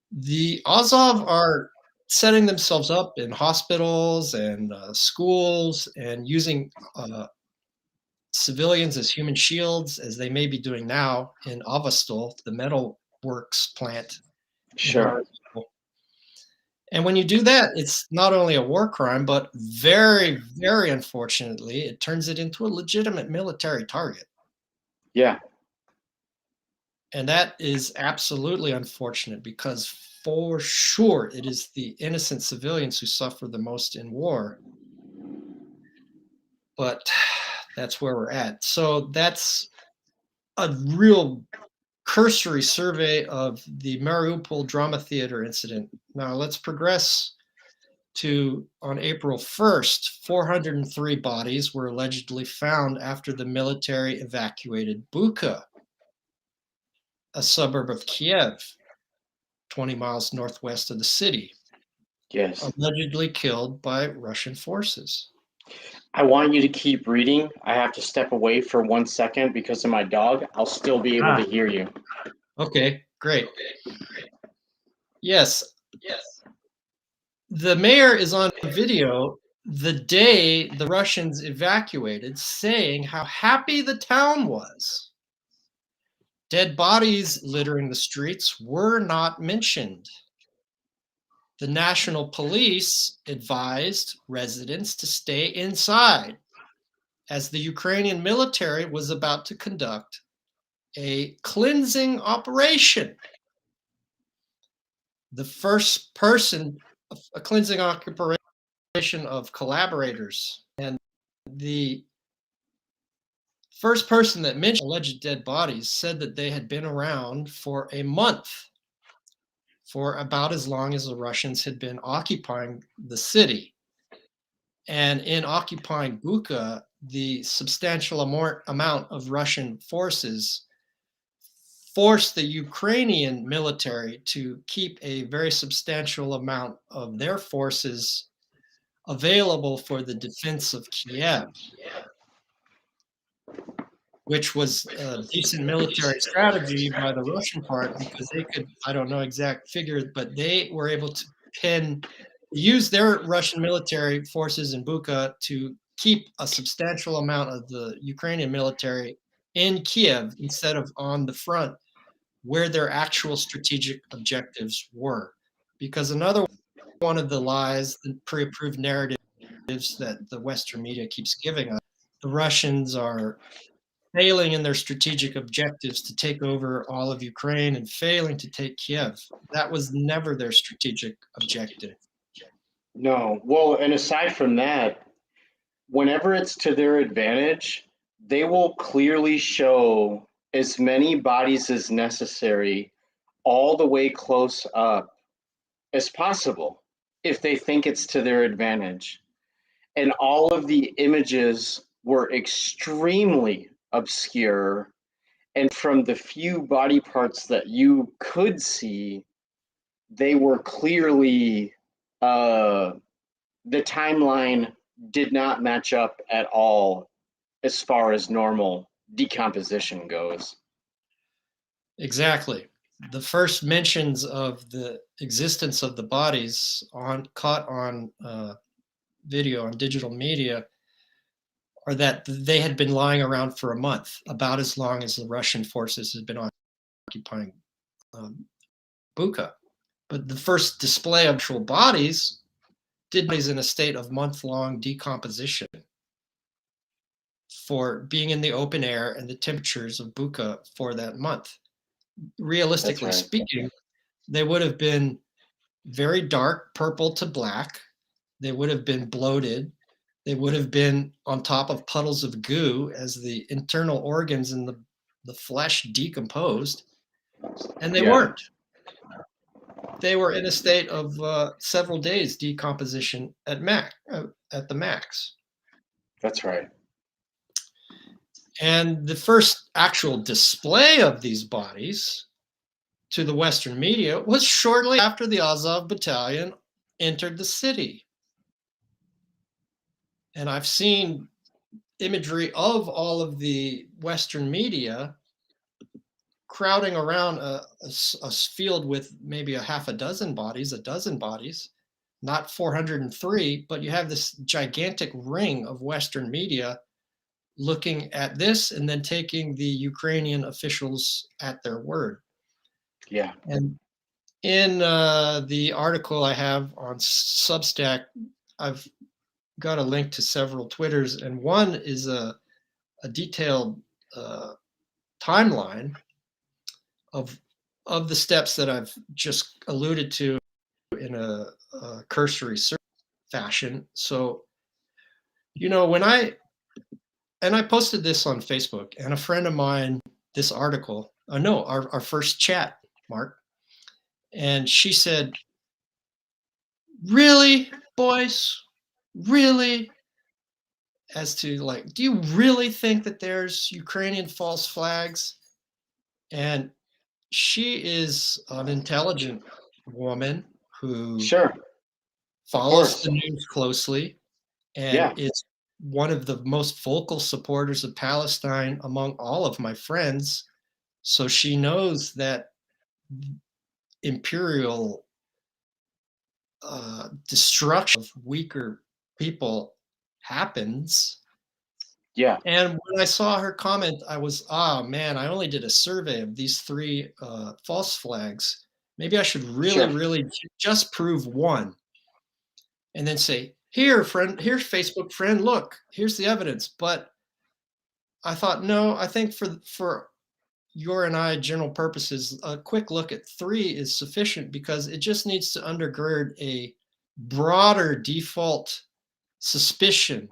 the Azov are setting themselves up in hospitals and schools and using civilians as human shields, as they may be doing now in Avastol, the metal works plant in Sure. Mariupol. And when you do that, it's not only a war crime, but very, very unfortunately, it turns it into a legitimate military target. Yeah, And that is absolutely unfortunate because for sure it is the innocent civilians who suffer the most in war. But that's where we're at. So that's a real cursory survey of the Mariupol Drama Theater incident. Now let's progress to on April 1st, 403 bodies were allegedly found after the military evacuated Bucha, a suburb of Kiev, 20 miles northwest of the city, yes. allegedly killed by Russian forces. I want you to keep reading. I have to step away for 1 second because of my dog. I'll still be able to Ah, hear you. okay, great. Yes, the mayor is on video the day the Russians evacuated, saying how happy the town was. Dead bodies littering the streets were not mentioned. The national police advised residents to stay inside as the Ukrainian military was about to conduct a cleansing operation. The first person, a cleansing operation of collaborators. And the first person that mentioned alleged dead bodies said that they had been around for a month, for about as long as the Russians had been occupying the city. And in occupying Bucha, the substantial amount of Russian forces forced the Ukrainian military to keep a very substantial amount of their forces available for the defense of Kiev, which was a decent military strategy by the Russian part because they could, I don't know exact figures, but they were able to use their Russian military forces in Bucha to keep a substantial amount of the Ukrainian military in Kiev instead of on the front where their actual strategic objectives were. Because another one of the lies, the pre-approved narratives that the Western media keeps giving us, the Russians are failing in their strategic objectives to take over all of Ukraine and failing to take Kiev. That was never their strategic objective. No. Well, and aside from that, whenever it's to their advantage, they will clearly show as many bodies as necessary all the way close up as possible if they think it's to their advantage. And all of the images were extremely obscure. And from the few body parts that you could see, they were clearly, the timeline did not match up at all as far as normal decomposition goes. Exactly. The first mentions of the existence of the bodies caught on video on digital media are that they had been lying around for a month, about as long as the Russian forces had been occupying um, Bucha. But the first display of actual bodies did bodies in a state of month-long decomposition for being in the open air and the temperatures of Bucha for that month. Realistically Right. speaking, they would have been very dark purple to black. They would have been bloated. They would have been on top of puddles of goo as the internal organs and the flesh decomposed, and they Yeah, weren't. They were in a state of several days decomposition at the max. that's right. And the first actual display of these bodies to the Western media was shortly after the Azov battalion entered the city. And I've seen imagery of all of the Western media crowding around a field with maybe a half a dozen bodies, not 403, but you have this gigantic ring of Western media looking at this and then taking the Ukrainian officials at their word. Yeah. And in the article I have on Substack, I've got a link to several Twitters, and one is a detailed timeline of the steps that I've just alluded to in a cursory fashion. So, when I posted this on Facebook, and a friend of mine, this article, no, our first chat, Mark, and she said, "Really, boys? Really?" As to like, do you really think that there's Ukrainian false flags? And she is an intelligent woman who Sure. Of follows course. the news closely and Yeah. is one of the most vocal supporters of Palestine among all of my friends. So she knows that imperial destruction of weaker people happens. Yeah, And when I saw her comment, I was, "Ah, man, I only did a survey of these 3, false flags. Maybe I should really, sure. really just prove 1, and then say, 'Here, friend, here's Facebook friend, look, here's the evidence.'" But I thought, "No, I think for your and I general purposes, a quick look at 3 is sufficient because it just needs to undergird a broader default suspicion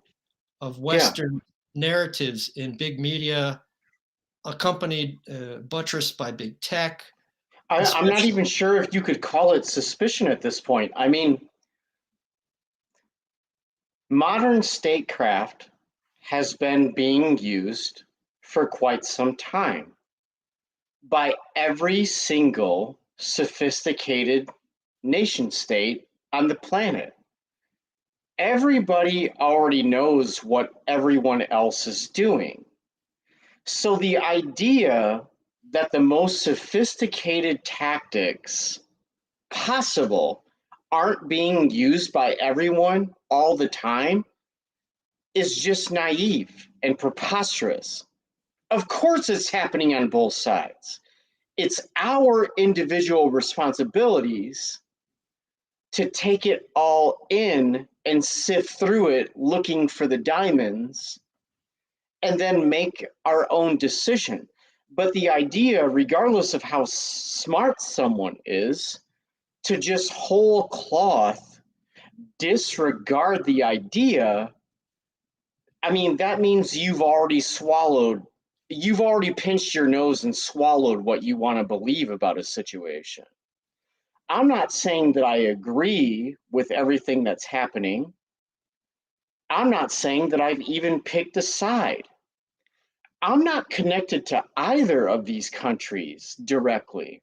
of Yeah. Western narratives in big media, accompanied, buttressed by big tech, I'm not especially." even sure if you could call it suspicion at this point. I mean, modern statecraft has been being used for quite some time by every single sophisticated nation state on the planet. Everybody already knows what everyone else is doing. So the idea that the most sophisticated tactics possible aren't being used by everyone all the time is just naive and preposterous. Of course, it's happening on both sides. It's our individual responsibilities to take it all in and sift through it looking for the diamonds and then make our own decision. But the idea, regardless of how smart someone is, to just whole cloth disregard the idea, I mean, that means you've already pinched your nose and swallowed what you want to believe about a situation. I'm not saying that I agree with everything that's happening. I'm not saying that I've even picked a side. I'm not connected to either of these countries directly.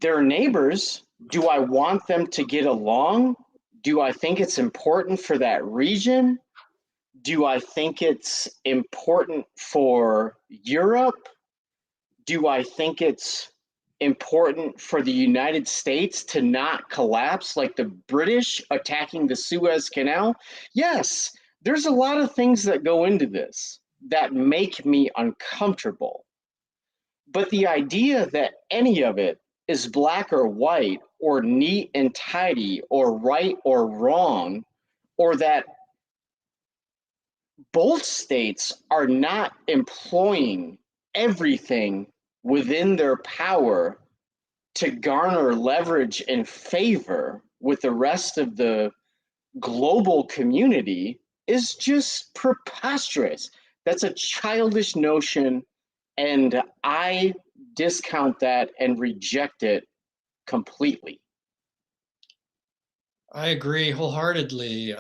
They're neighbors. Do I want them to get along? Do I think it's important for that region? Do I think it's important for Europe? Do I think it's important for the United States to not collapse like the British attacking the Suez Canal? Yes, there's a lot of things that go into this that make me uncomfortable. But the idea that any of it is black or white, or neat and tidy, or right or wrong, or that both states are not employing everything within their power to garner leverage and favor with the rest of the global community is just preposterous. That's a childish notion, and I discount that and reject it completely. I agree wholeheartedly.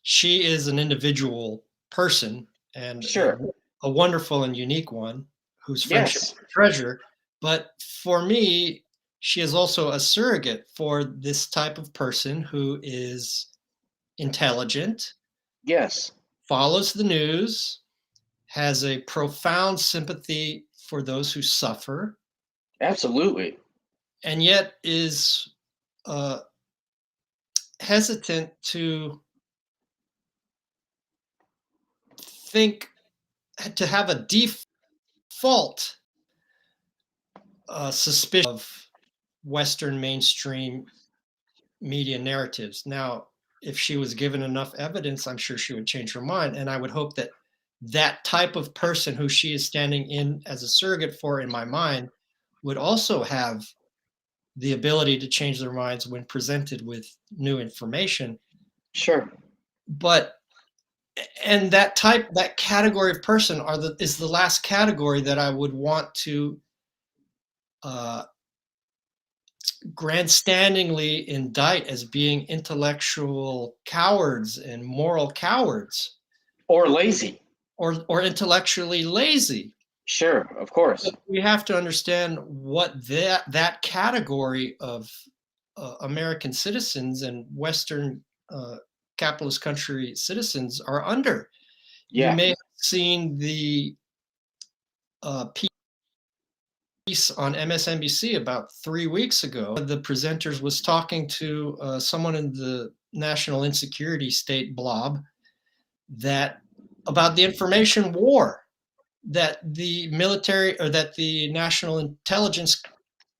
She is an individual person and Sure. a wonderful and unique one whose friendship Yes. I treasure. But for me, she is also a surrogate for this type of person who is intelligent, Yes. follows the news, has a profound sympathy for those who suffer, Absolutely. and yet is uh, hesitant to think, to have a default suspicion of Western mainstream media narratives. Now, if she was given enough evidence, I'm sure she would change her mind. And I would hope that that type of person who she is standing in as a surrogate for, in my mind, would also have the ability to change their minds when presented with new information. Sure. But and that category of person is the last category that I would want to uh, grandstandingly indict as being intellectual cowards and moral cowards, Or lazy. or intellectually lazy. Sure, of course. But we have to understand what that category of American citizens and Western capitalist country citizens are under. You Yeah. may have seen the piece on MSNBC about 3 weeks ago. The presenters was talking to someone in the national insecurity state blob that about the information war that the military or that the national intelligence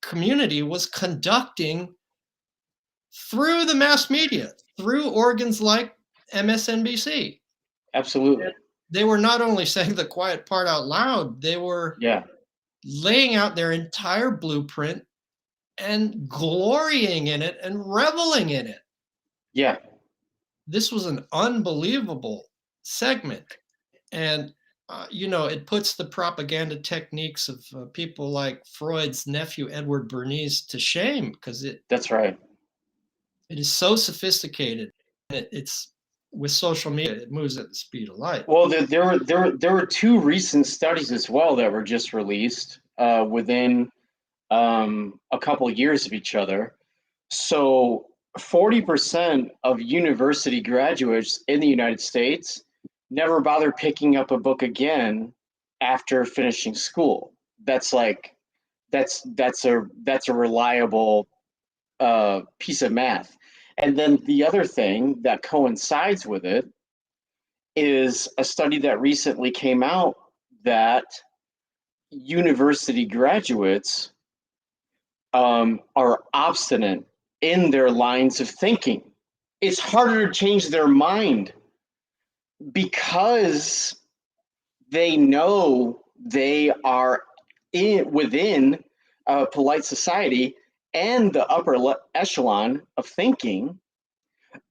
community was conducting through the mass media, through organs like MSNBC. Absolutely. They were not only saying the quiet part out loud, they were Yeah. laying out their entire blueprint and glorying in it and reveling in it. Yeah. This was an unbelievable segment. And, it puts the propaganda techniques of people like Freud's nephew, Edward Bernays, to shame because That's right. it is so sophisticated. It's with social media, it moves at the speed of light. Well, there were two recent studies as well that were just released within a couple of years of each other. So 40% of university graduates in the United States never bother picking up a book again after finishing school. That's like that's a reliable piece of math. And then the other thing that coincides with it is a study that recently came out that university graduates are obstinate in their lines of thinking. It's harder to change their mind because they know they are within a polite society and the upper echelon of thinking.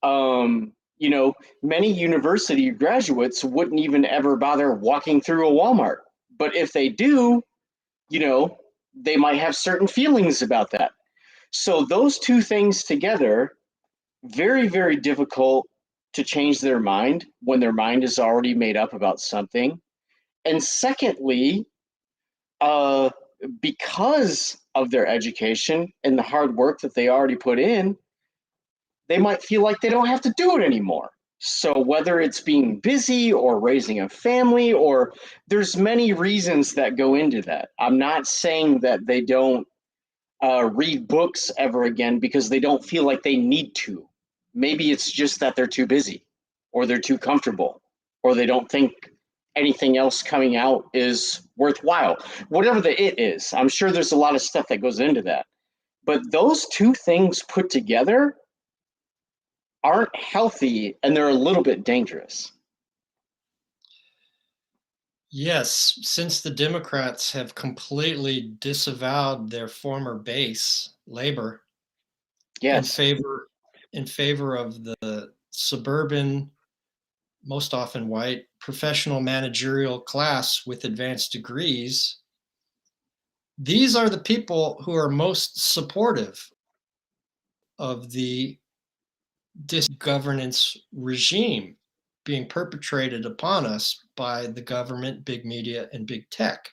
Many university graduates wouldn't even ever bother walking through a Walmart. But if they do, you know, they might have certain feelings about that. So those two things together, very, very difficult to change their mind when their mind is already made up about something. And secondly, uh, because of their education and the hard work that they already put in, they might feel like they don't have to do it anymore. So whether it's being busy or raising a family, or there's many reasons that go into that. I'm not saying that they don't read books ever again because they don't feel like they need to. Maybe it's just that they're too busy, or they're too comfortable, or they don't think anything else coming out is worthwhile. Whatever the it is, I'm sure there's a lot of stuff that goes into that. But those two things put together aren't healthy, and they're a little bit dangerous. Yes, since the Democrats have completely disavowed their former base, labor, in Yes, favor of the suburban, most often white, professional managerial class with advanced degrees, these are the people who are most supportive of the disgovernance regime being perpetrated upon us by the government, big media, and big tech.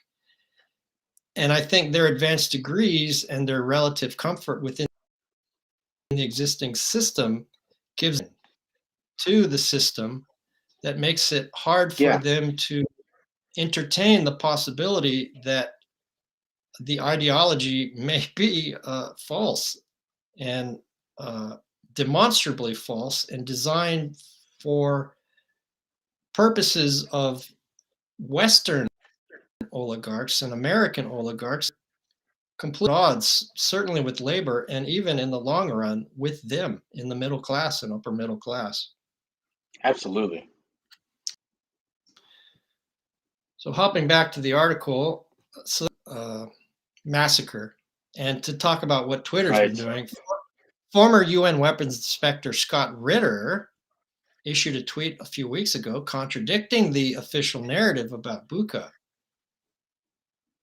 And I think their advanced degrees and their relative comfort within the existing system gives to the system that makes it hard for yeah, them to entertain the possibility that the ideology may be false and demonstrably false and designed for purposes of Western oligarchs and American oligarchs, complete odds, certainly with labor, and even in the long run with them in the middle class and upper middle class. absolutely. So, hopping back to the article, massacre, and to talk about what Twitter's been Right. doing, former UN weapons inspector Scott Ritter issued a tweet a few weeks ago contradicting the official narrative about Bucha,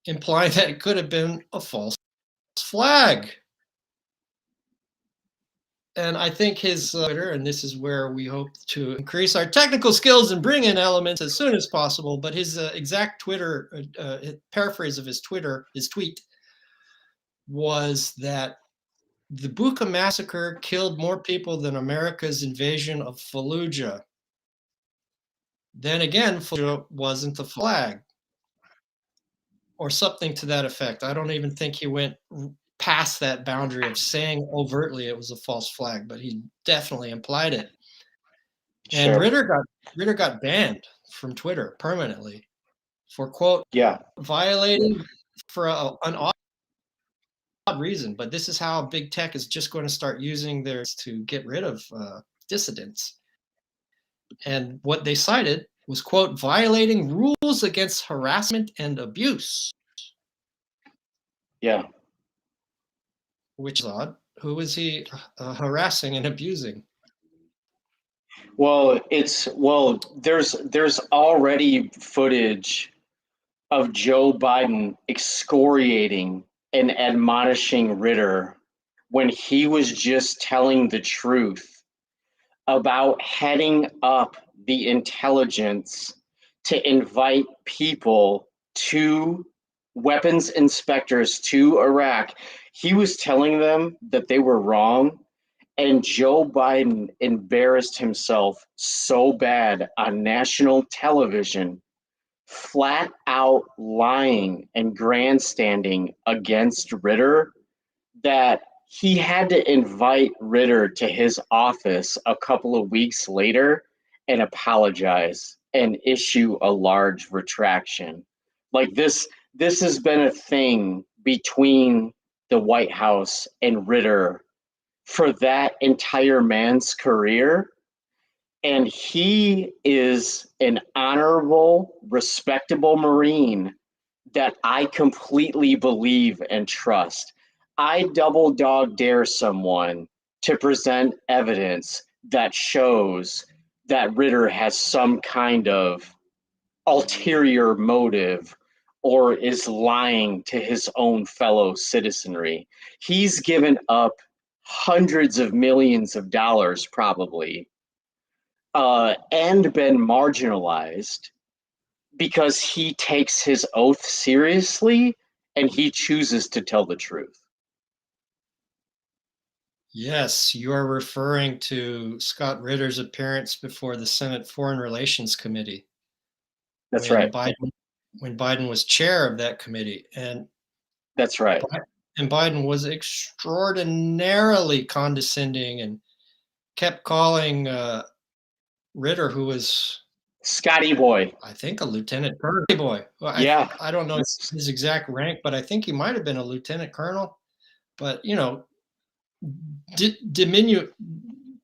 implying that it could have been a false flag. And I think his Twitter, and this is where we hope to increase our technical skills and bring in elements as soon as possible. But his exact Twitter paraphrase of his tweet was that the Bucha massacre killed more people than America's invasion of Fallujah. Then again, Fallujah wasn't the flag, or something to that effect. I don't even think he went past that boundary of saying overtly it was a false flag, but he definitely implied it. And Sure. Ritter got banned from Twitter permanently for quote Yeah. violating for an odd reason. But this is how big tech is just going to start using theirs to get rid of dissidents. And what they cited was quote violating rules against harassment and abuse. Yeah. Which is odd. Who was he harassing and abusing? Well, there's already footage of Joe Biden excoriating and admonishing Ritter when he was just telling the truth about heading up the intelligence to invite people to weapons inspectors to Iraq. He was telling them that they were wrong, and Joe Biden embarrassed himself so bad on national television, flat out lying and grandstanding against Ritter, that he had to invite Ritter to his office a couple of weeks later and apologize and issue a large retraction. Like this has been a thing between the White House and Ritter for that entire man's career. And he is an honorable, respectable Marine that I completely believe and trust. I double dog dare someone to present evidence that shows that Ritter has some kind of ulterior motive or is lying to his own fellow citizenry. He's given up hundreds of millions of dollars, probably, and been marginalized because he takes his oath seriously and he chooses to tell the truth. Yes, you are referring to Scott Ritter's appearance before the Senate Foreign Relations Committee That's when right. Biden was chair of that committee, That's right. and Biden was extraordinarily condescending and kept calling Ritter, who was Scotty boy. I think a lieutenant colonel. Boy, well, Yeah. I don't know his exact rank, but I think he might have been a lieutenant colonel. But you know,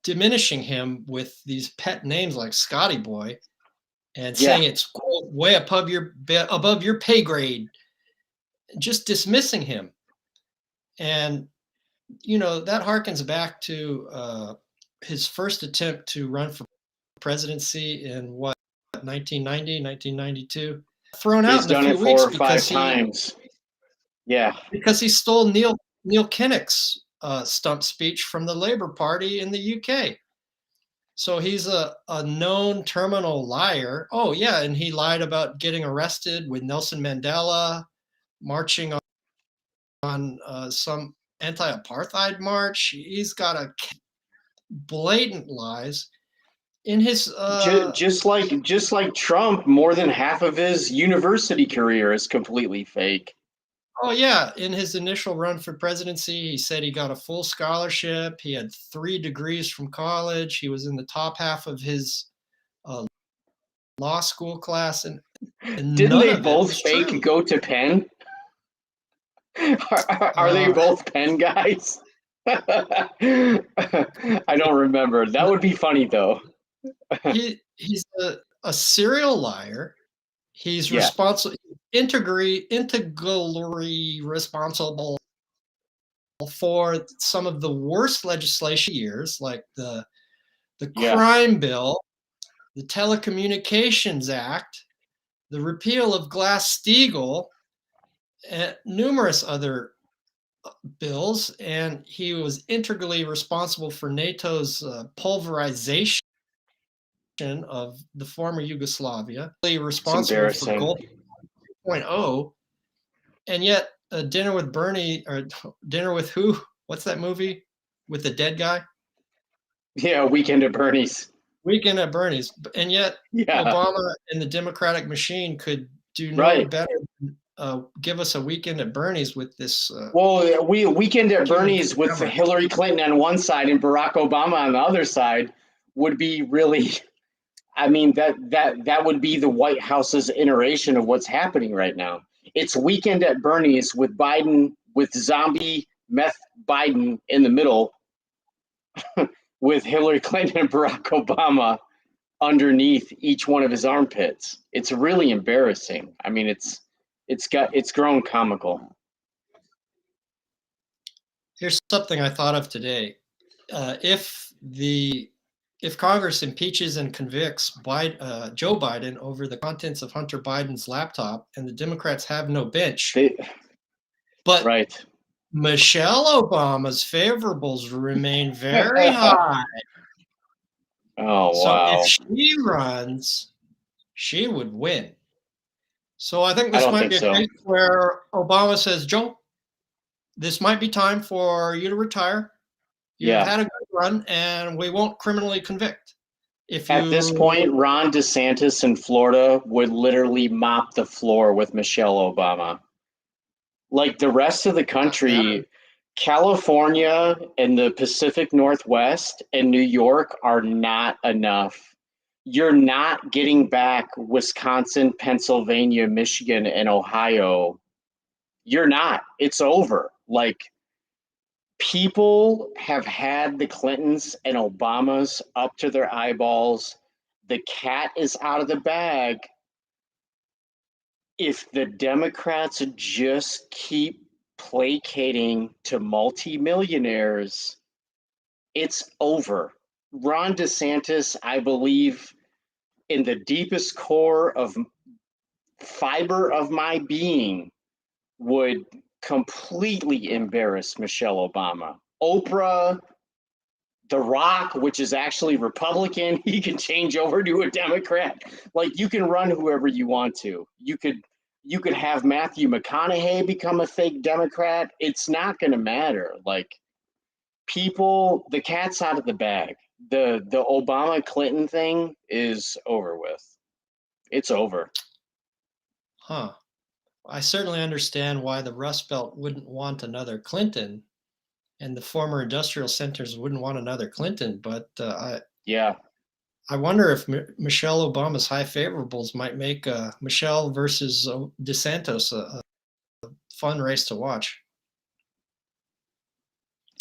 diminishing him with these pet names like Scotty Boy, and Yeah. saying it's quote, way above your pay grade, just dismissing him. And you know that harkens back to his first attempt to run for presidency in what 1990, 1992. Thrown out He's in a done few it 4 weeks or 5 times. Yeah. because he stole Neil Kinnock's stump speech from the Labour Party in the UK. So he's a known terminal liar. Oh yeah, and he lied about getting arrested with Nelson Mandela, marching on some anti-apartheid march. He's got a blatant lies in his. Just like Trump, more than half of his university career is completely fake. Oh yeah, in his initial run for presidency, he said he got a full scholarship. He had 3 degrees from college. He was in the top half of his law school class, and Didn't none they of it both was fake true. go to Penn? Are they Uh, both Penn guys? I don't remember. That would be funny though. he's a serial liar. He's Yeah. integrally responsible for some of the worst legislation years, like the Yeah. crime bill, the Telecommunications Act, the repeal of Glass-Steagall, and numerous other bills. And he was integrally responsible for NATO's pulverization of the former Yugoslavia, It's responsible for embarrassing. Gulf 2.0, and yet Dinner with Bernie or Dinner with Who? What's that movie with the dead guy? Yeah, Weekend at Bernie's. Weekend at Bernie's, and yet Yeah. Obama and the Democratic machine could do no Right. better than give us a weekend at Bernie's with this. Well, we weekend at Cuban Bernie's with camera. Hillary Clinton on one side and Barack Obama on the other side would be really. I mean that would be the White House's iteration of what's happening right now. It's weekend at Bernie's with Biden, with zombie meth Biden in the middle, with Hillary Clinton and Barack Obama underneath each one of his armpits. It's really embarrassing. I mean, it's grown comical. Here's something I thought of today. If Congress impeaches and convicts Joe Biden over the contents of Hunter Biden's laptop, and the Democrats have no bench, but Right. Michelle Obama's favorables remain very high. Oh, So wow. if she runs, she would win. So I think I this don't might think be a so. case where Obama says, Joe, this might be time for you to retire. You've Yeah. had a good run, and we won't criminally convict. At this point, Ron DeSantis in Florida would literally mop the floor with Michelle Obama. Like the rest of the country, California and the Pacific Northwest and New York are not enough. You're not getting back Wisconsin, Pennsylvania, Michigan, and Ohio. You're not. It's over. Like, people have had the Clintons and Obamas up to their eyeballs. The cat is out of the bag. If the Democrats just keep placating to multimillionaires, it's over. Ron DeSantis, I believe, in the deepest core of fiber of my being, would completely embarrass Michelle Obama. Oprah, The Rock, which is actually Republican, he can change over to a Democrat. Like, you can run whoever you want to. You could have Matthew McConaughey become a fake Democrat. It's not going to matter. Like, people, the cat's out of the bag. The Obama Clinton thing is over with. It's over. Huh. I certainly understand why the Rust Belt wouldn't want another Clinton, and the former industrial centers wouldn't want another Clinton. But Yeah. I wonder if Michelle Obama's high favorables might make Michelle versus DeSantis a fun race to watch.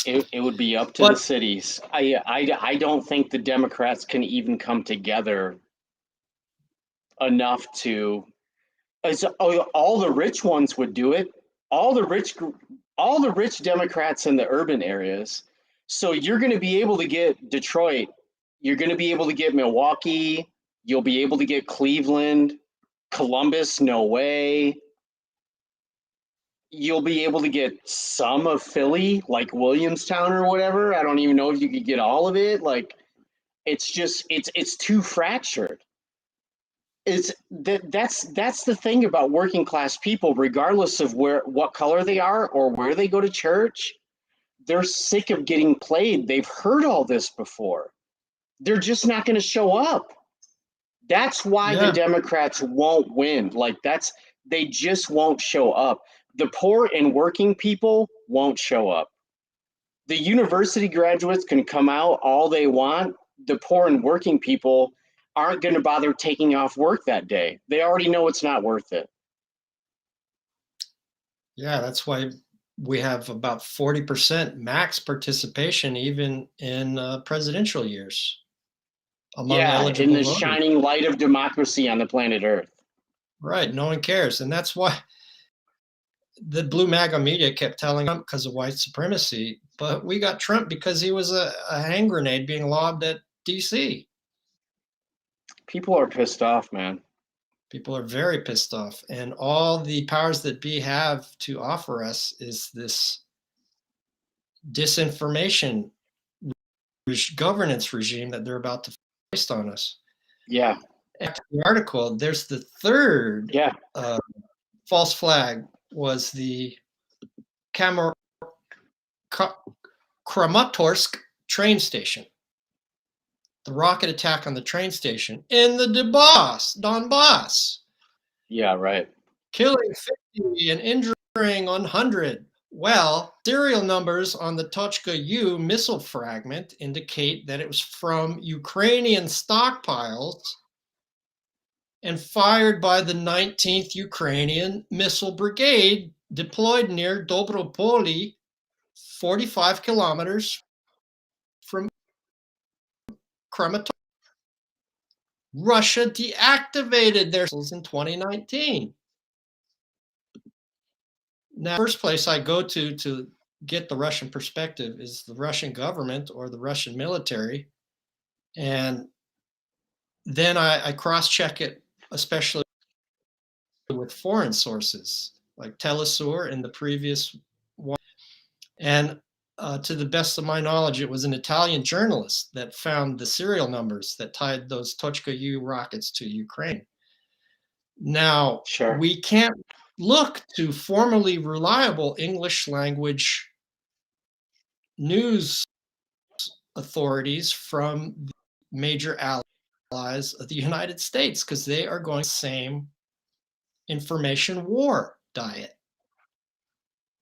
It would be up to the cities. I don't think the Democrats can even come together enough to. All the rich ones would do it. All the rich Democrats in the urban areas. So you're going to be able to get Detroit. You're going to be able to get Milwaukee. You'll be able to get Cleveland, Columbus. No way. You'll be able to get some of Philly, like Williamstown or whatever. I don't even know if you could get all of it. Like, it's just it's too fractured. That's the thing about working class people, regardless of what color they are or where they go to church. They're sick of getting played. They've heard all this before. They're just not going to show up. That's why the Democrats won't win. Like, they just won't show up. The poor and working people won't show up. The university graduates can come out all they want. The poor and working people aren't going to bother taking off work that day. They already know it's not worth it. Yeah, that's why we have about 40% max participation even in presidential years among eligible in the voters. shining light of democracy on the planet Earth. Right, no one cares. And that's why the blue MAGA media kept telling Trump because of white supremacy, but we got Trump because he was a hand grenade being lobbed at DC. People are pissed off, man. People are very pissed off. And all the powers that be have to offer us is this disinformation governance regime that they're about to foist on us. Yeah. After the article, there's the third false flag was the Kramatorsk train station. The rocket attack on the train station in the Donbass. Yeah, right. killing 50 and injuring 100. Well, serial numbers on the Tochka U missile fragment indicate that it was from Ukrainian stockpiles and fired by the 19th Ukrainian Missile Brigade deployed near Dobropoli, 45 kilometers from Kramatorsk. Russia deactivated their missiles in 2019. Now, the first place I go to get the Russian perspective is the Russian government or the Russian military. And then I cross-check it, especially with foreign sources like Telesur in the previous one. And to the best of my knowledge, it was an Italian journalist that found the serial numbers that tied those Tochka U rockets to Ukraine. Now, Sure. we can't look to formally reliable English language news authorities from the major allies of the United States because they are going the same information war diet.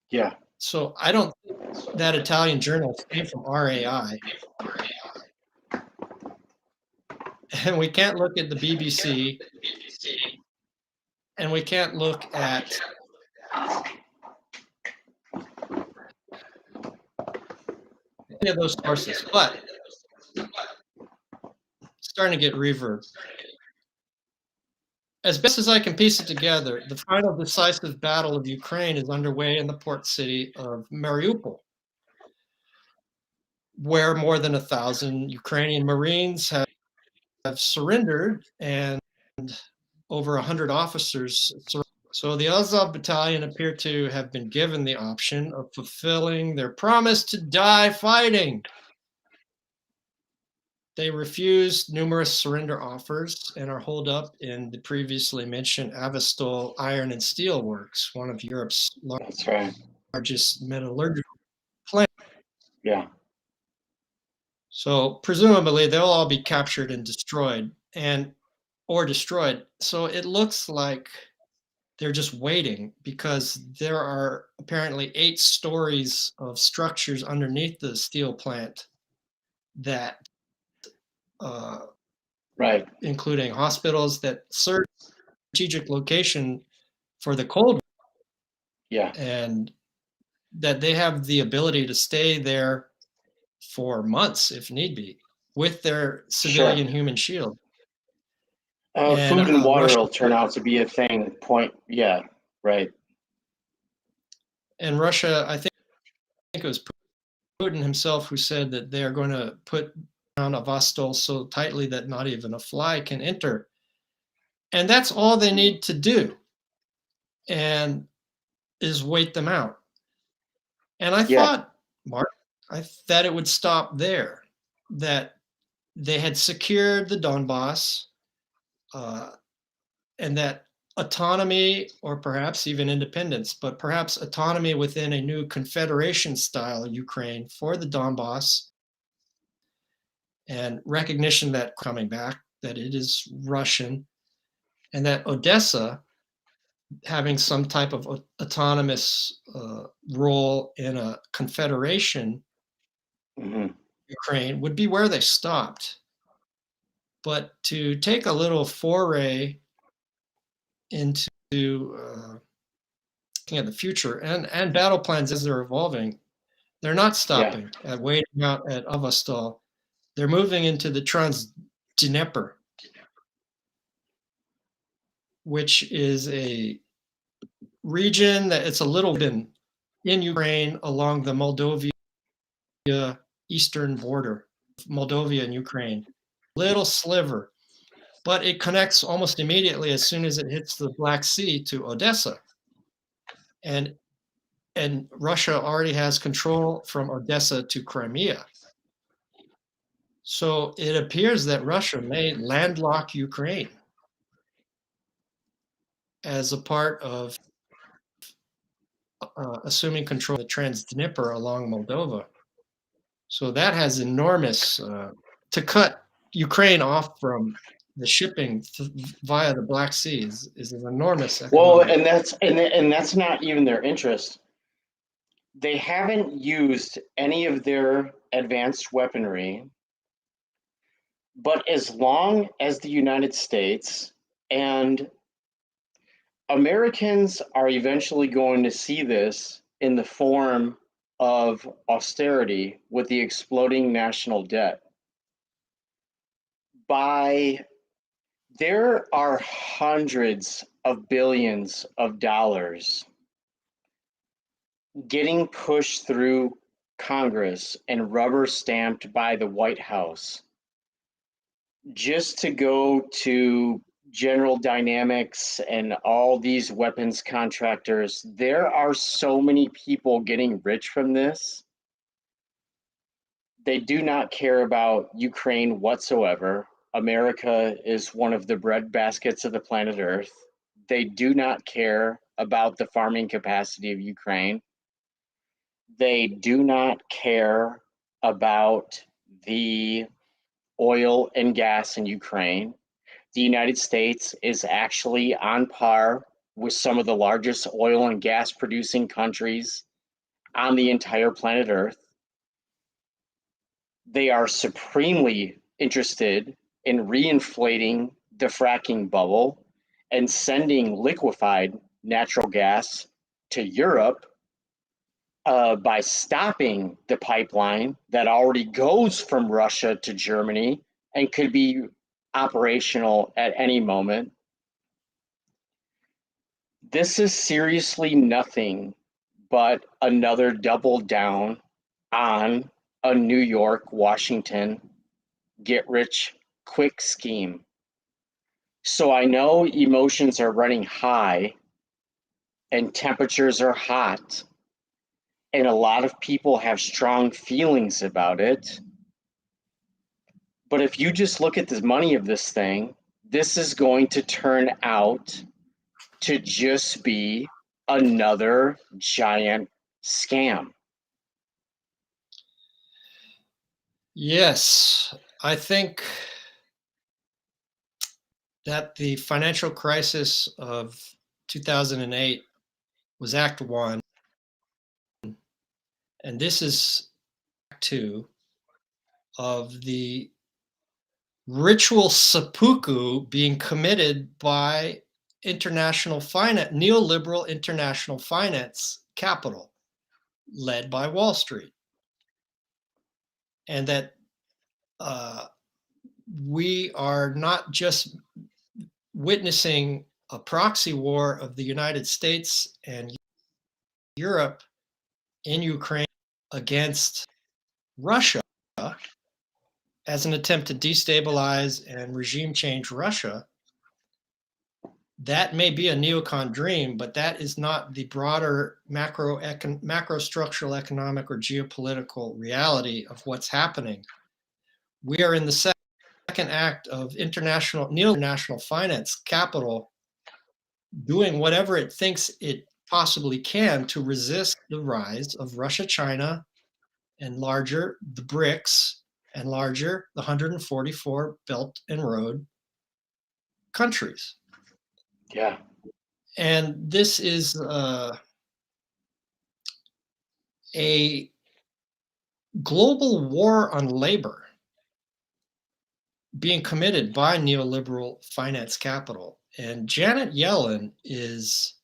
Yeah. So I don't think that Italian journalist came from RAI. And we can't look at the BBC, and we can't look at any of those sources, but it's starting to get reverb. As best as I can piece it together, the final decisive battle of Ukraine is underway in the port city of Mariupol, where more than 1,000 Ukrainian Marines have surrendered and over 100 officers surrendered. So the Azov battalion appear to have been given the option of fulfilling their promise to die fighting. They refused numerous surrender offers and are holed up in the previously mentioned Avastol Iron and Steel Works, one of Europe's That's right. largest metallurgical plants. Yeah. So presumably they'll all be captured and destroyed or destroyed. So it looks like they're just waiting because there are apparently 8 stories of structures underneath the steel plant that Right. including hospitals that serve strategic location for the Cold War. Yeah. And that they have the ability to stay there for months if need be with their civilian human shield. Food and water Russia, will turn out to be a thing. Yeah. Right. and Russia, I think it was Putin himself who said that they are going to put down Avastol so tightly that not even a fly can enter. And that's all they need to do, and is wait them out. And I thought, Mark, that it would stop there, that they had secured the Donbass, and that autonomy, or perhaps even independence, but perhaps autonomy within a new confederation style Ukraine for the Donbass, and recognition that coming back, that it is Russian, and that Odessa having some type of autonomous role in a confederation, Ukraine, would be where they stopped. But to take a little foray into looking at the future and battle plans as they're evolving, they're not stopping at waiting out at Avastol. They're moving into the Trans-Dnieper, which is a region that it's a little bit in Ukraine along the Moldova eastern border, Moldova and Ukraine. Little sliver, but it connects almost immediately as soon as it hits the Black Sea to Odessa. And Russia already has control from Odessa to Crimea. So it appears that Russia may landlock Ukraine as a part of assuming control of the Trans-Dnieper along Moldova. So that has enormous, to cut Ukraine off from the shipping via the Black Sea is an enormous Well, economic. and that's not even their interest. They haven't used any of their advanced weaponry, but as long as the United States and Americans are eventually going to see this in the form of austerity with the exploding national debt. By There are hundreds of billions of dollars getting pushed through Congress and rubber stamped by the White House just to go to General Dynamics and all these weapons contractors. There are so many people getting rich from this. They do not care about Ukraine whatsoever. America is one of the bread baskets of the planet Earth. They do not care about the farming capacity of Ukraine. They do not care about the oil and gas in Ukraine. The United States is actually on par with some of the largest oil and gas producing countries on the entire planet Earth. They are supremely interested in reinflating the fracking bubble and sending liquefied natural gas to Europe by stopping the pipeline that already goes from Russia to Germany and could be operational at any moment. This is seriously nothing but another double down on a New York, Washington get rich quick scheme. So I know emotions are running high and temperatures are hot, and a lot of people have strong feelings about it. But if you just look at the money of this thing, this is going to turn out to just be another giant scam. Yes, I think that the financial crisis of 2008 was Act One, and this is Act Two of the ritual seppuku being committed by international finance, neoliberal international finance capital led by Wall Street. And that uh, we are not just witnessing a proxy war of the United States and Europe in Ukraine against Russia as an attempt to destabilize and regime change Russia. That may be a neocon dream, but that is not the broader macro structural economic or geopolitical reality of what's happening. We are in the second act of international finance capital doing whatever it thinks it possibly can to resist the rise of Russia, China, and larger the BRICS, and larger the 144 Belt and Road countries. Yeah. And this is a global war on labor being committed by neoliberal finance capital. And Janet Yellen is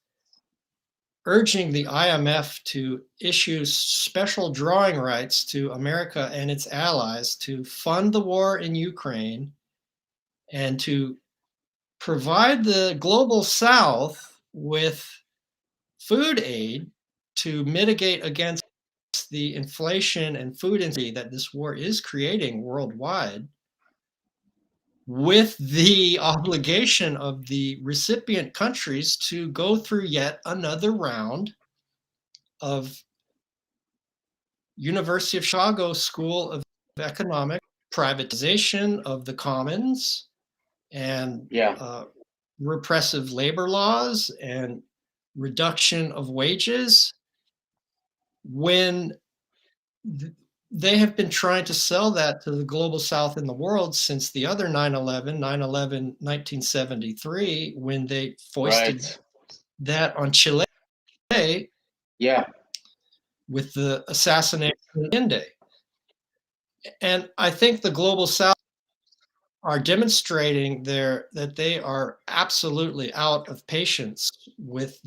urging the IMF to issue special drawing rights to America and its allies to fund the war in Ukraine and to provide the global South with food aid to mitigate against the inflation and food insecurity that this war is creating worldwide, with the obligation of the recipient countries to go through yet another round of University of Chicago School of Economics privatization of the commons and Yeah. repressive labor laws and reduction of wages when they have been trying to sell that to the global south and the world since the other 9/11, 9/11, 1973, when they foisted Right. that on Chile Yeah. with the assassination of Allende. And I think the global south are demonstrating that they are absolutely out of patience with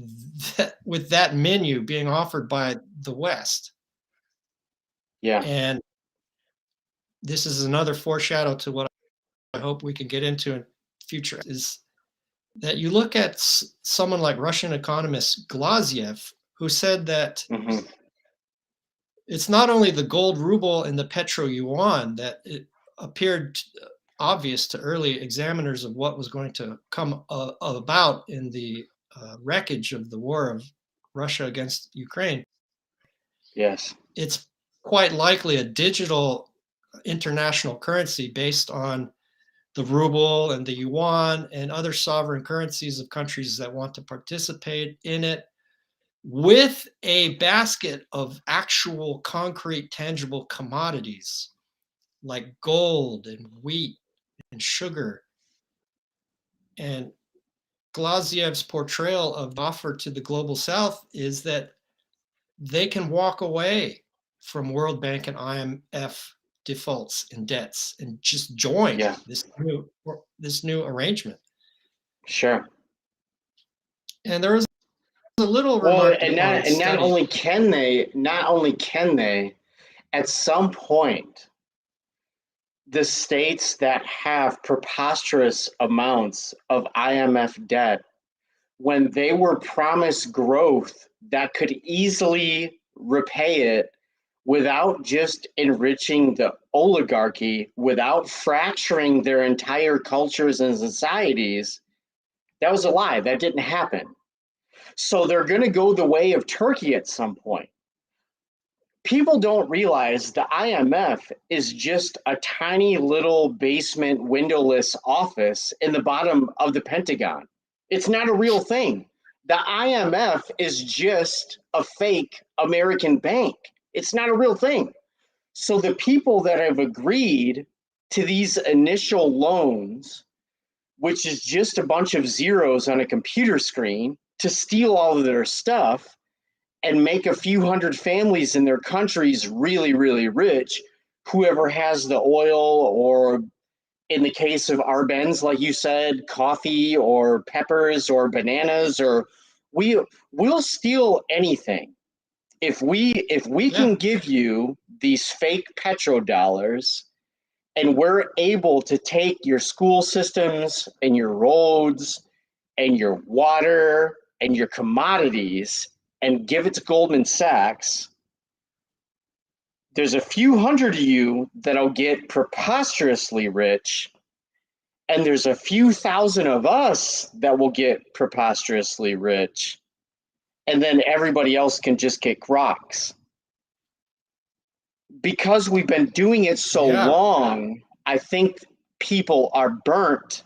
that menu being offered by the West. Yeah. And this is another foreshadow to what I hope we can get into in future is that you look at someone like Russian economist Glaziev, who said that Hmm. it's not only the gold ruble and the petro yuan that it appeared obvious to early examiners of what was going to come about in the wreckage of the war of Russia against Ukraine. Yes. It's quite likely a digital international currency based on the ruble and the yuan and other sovereign currencies of countries that want to participate in it, with a basket of actual concrete tangible commodities like gold and wheat and sugar. And Glaziev's portrayal of the offer to the global south is that they can walk away from World Bank and IMF defaults and debts and just join Yeah. this new arrangement. Sure. And there was a little Well, remarked upon and study. not only can they, at some point, the states that have preposterous amounts of IMF debt, when they were promised growth that could easily repay it without just enriching the oligarchy, without fracturing their entire cultures and societies, that was a lie. That didn't happen. So they're going to go the way of Turkey at some point. People don't realize the IMF is just a tiny little basement windowless office in the bottom of the Pentagon. It's not a real thing. The IMF is just a fake American bank. It's not a real thing. So the people that have agreed to these initial loans, which is just a bunch of zeros on a computer screen to steal all of their stuff and make a few hundred families in their countries really, really rich, whoever has the oil, or in the case of Arbenz, like you said, coffee or peppers or bananas, or we'll steal anything. If we Yeah, can give you these fake petrodollars, and we're able to take your school systems and your roads and your water and your commodities and give it to Goldman Sachs, there's a few hundred of you that'll get preposterously rich, and there's a few thousand of us that will get preposterously rich, and then everybody else can just kick rocks. Because we've been doing it so yeah, long, I think people are burnt,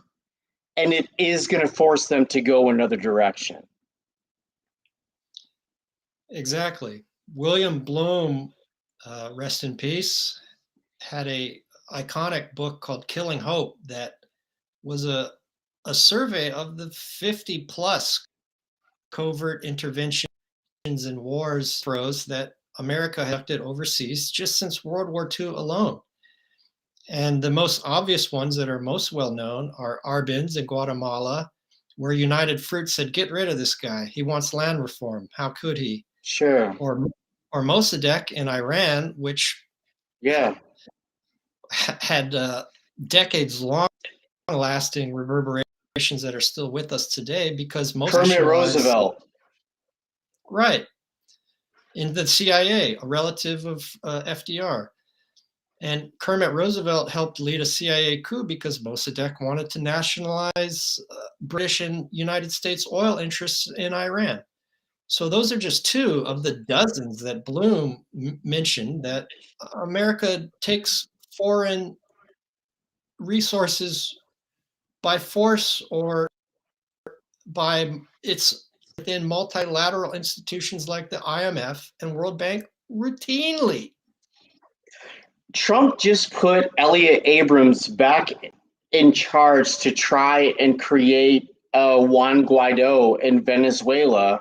and it is going to force them to go another direction. exactly. William Bloom, rest in peace, had a iconic book called Killing Hope that was a survey of the 50 plus covert interventions and wars that America had conducted overseas just since World War II alone. And the most obvious ones that are most well known are Arbenz in Guatemala, where United Fruit said, "Get rid of this guy. He wants land reform. How could he?" Sure. Or Mossadegh in Iran, which Yeah. had decades long lasting reverberations that are still with us today because most Kermit nationalized, Roosevelt. right, in the CIA, a relative of FDR. And Kermit Roosevelt helped lead a CIA coup because Mossadegh wanted to nationalize British and United States oil interests in Iran. So those are just two of the dozens that Bloom mentioned that America takes foreign resources by force or by its within multilateral institutions like the IMF and World Bank routinely. Trump just put Elliot Abrams back in charge to try and create Juan Guaido in Venezuela.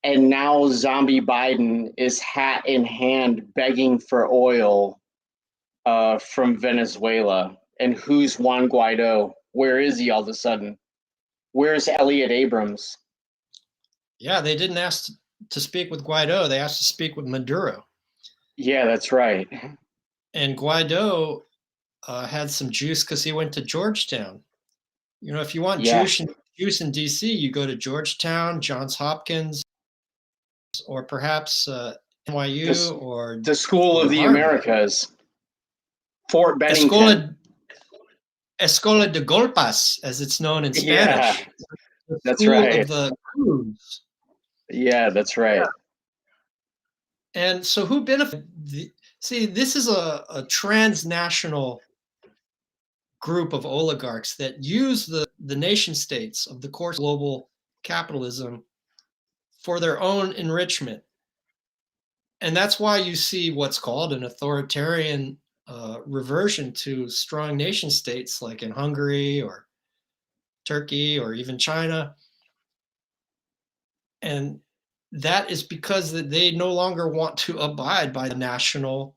And now zombie Biden is hat in hand begging for oil from Venezuela. And who's Juan Guaido? Where is he all of a sudden? Where's Elliot Abrams? Yeah, they didn't ask to speak with Guaido. They asked to speak with Maduro. Yeah, that's right. And Guaido had some juice because he went to Georgetown. You know, if you want Yeah, juice in DC, you go to Georgetown, Johns Hopkins, or perhaps NYU this, or the School of the Harvard. Americas, Fort Bennington. Escola, Escola de Golpas, as it's known in Yeah, Spanish. The that's School right. of the Crews. Yeah, that's right. And so who benefited? See, this is a transnational group of oligarchs that use the nation states of the course of global capitalism for their own enrichment. And that's why you see what's called an authoritarian reversion to strong nation states like in Hungary or Turkey or even China. And that is because they no longer want to abide by the national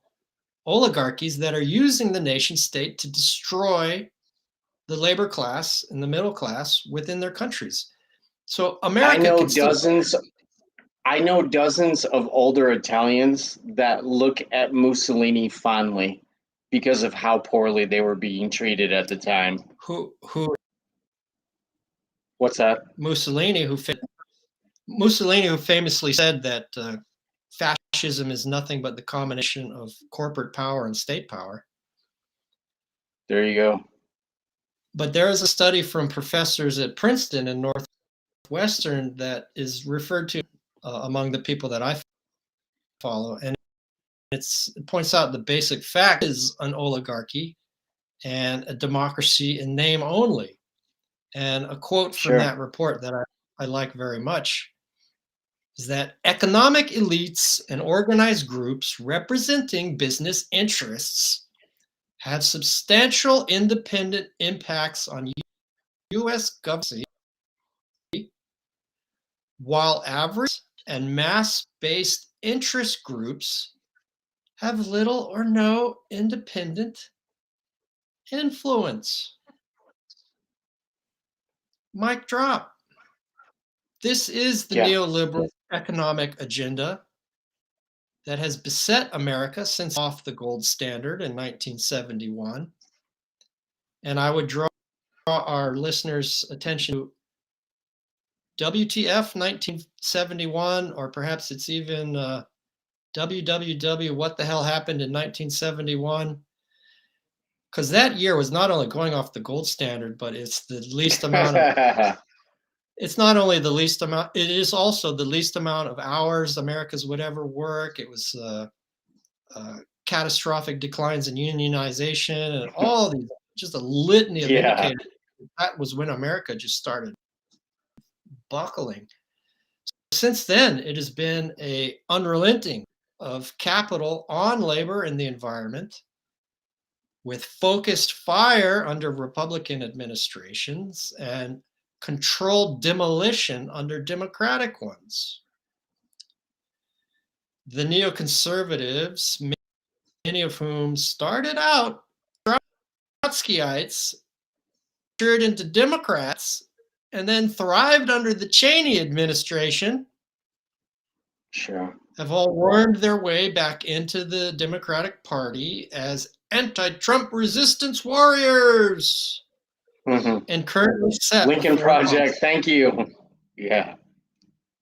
oligarchies that are using the nation state to destroy the labor class and the middle class within their countries. So I America know can still. dozens I know dozens of older Italians that look at Mussolini fondly because of how poorly they were being treated at the time. Who What's that? Mussolini, who famously said that fascism is nothing but the combination of corporate power and state power. There you go. But there is a study from professors at Princeton and Northwestern that is referred to among the people that I follow, and it points out the basic fact is an oligarchy and a democracy in name only. And a quote from Sure. that report that I like very much is that economic elites and organized groups representing business interests have substantial independent impacts on U.S. government, while average and mass-based interest groups have little or no independent influence. Mic drop. This is the Yeah. neoliberal economic agenda that has beset America since off the gold standard in 1971. And I would draw our listeners' attention to WTF 1971, or perhaps it's even WWW, what the hell happened in 1971? Because that year was not only going off the gold standard, but it's the least amount of it's not only the least amount, it is also the least amount of hours Americans would ever work. It was catastrophic declines in unionization and all these, just a litany of Yeah. indicators. That was when America just started buckling. Since then, it has been a unrelenting of capital on labor and the environment, with focused fire under Republican administrations and controlled demolition under Democratic ones. The neoconservatives, many of whom started out Trotskyites, turned into Democrats, and then thrived under the Cheney administration, Sure. have all wormed their way back into the Democratic Party as anti-Trump resistance warriors, Mm-hmm. and currently set a Lincoln foreign Project. policy. Thank you. Yeah.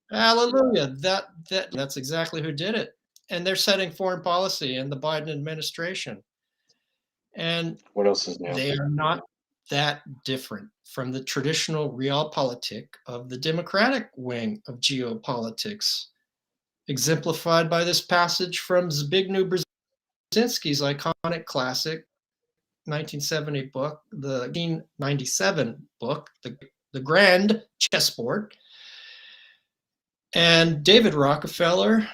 Hallelujah. That's exactly who did it. And they're setting foreign policy in the Biden administration. And What else is new? they are not that different from the traditional realpolitik of the Democratic wing of geopolitics, exemplified by this passage from Zbigniew Brzezinski's iconic classic 1970 book, the 1997 book, The Grand Chessboard. And David Rockefeller,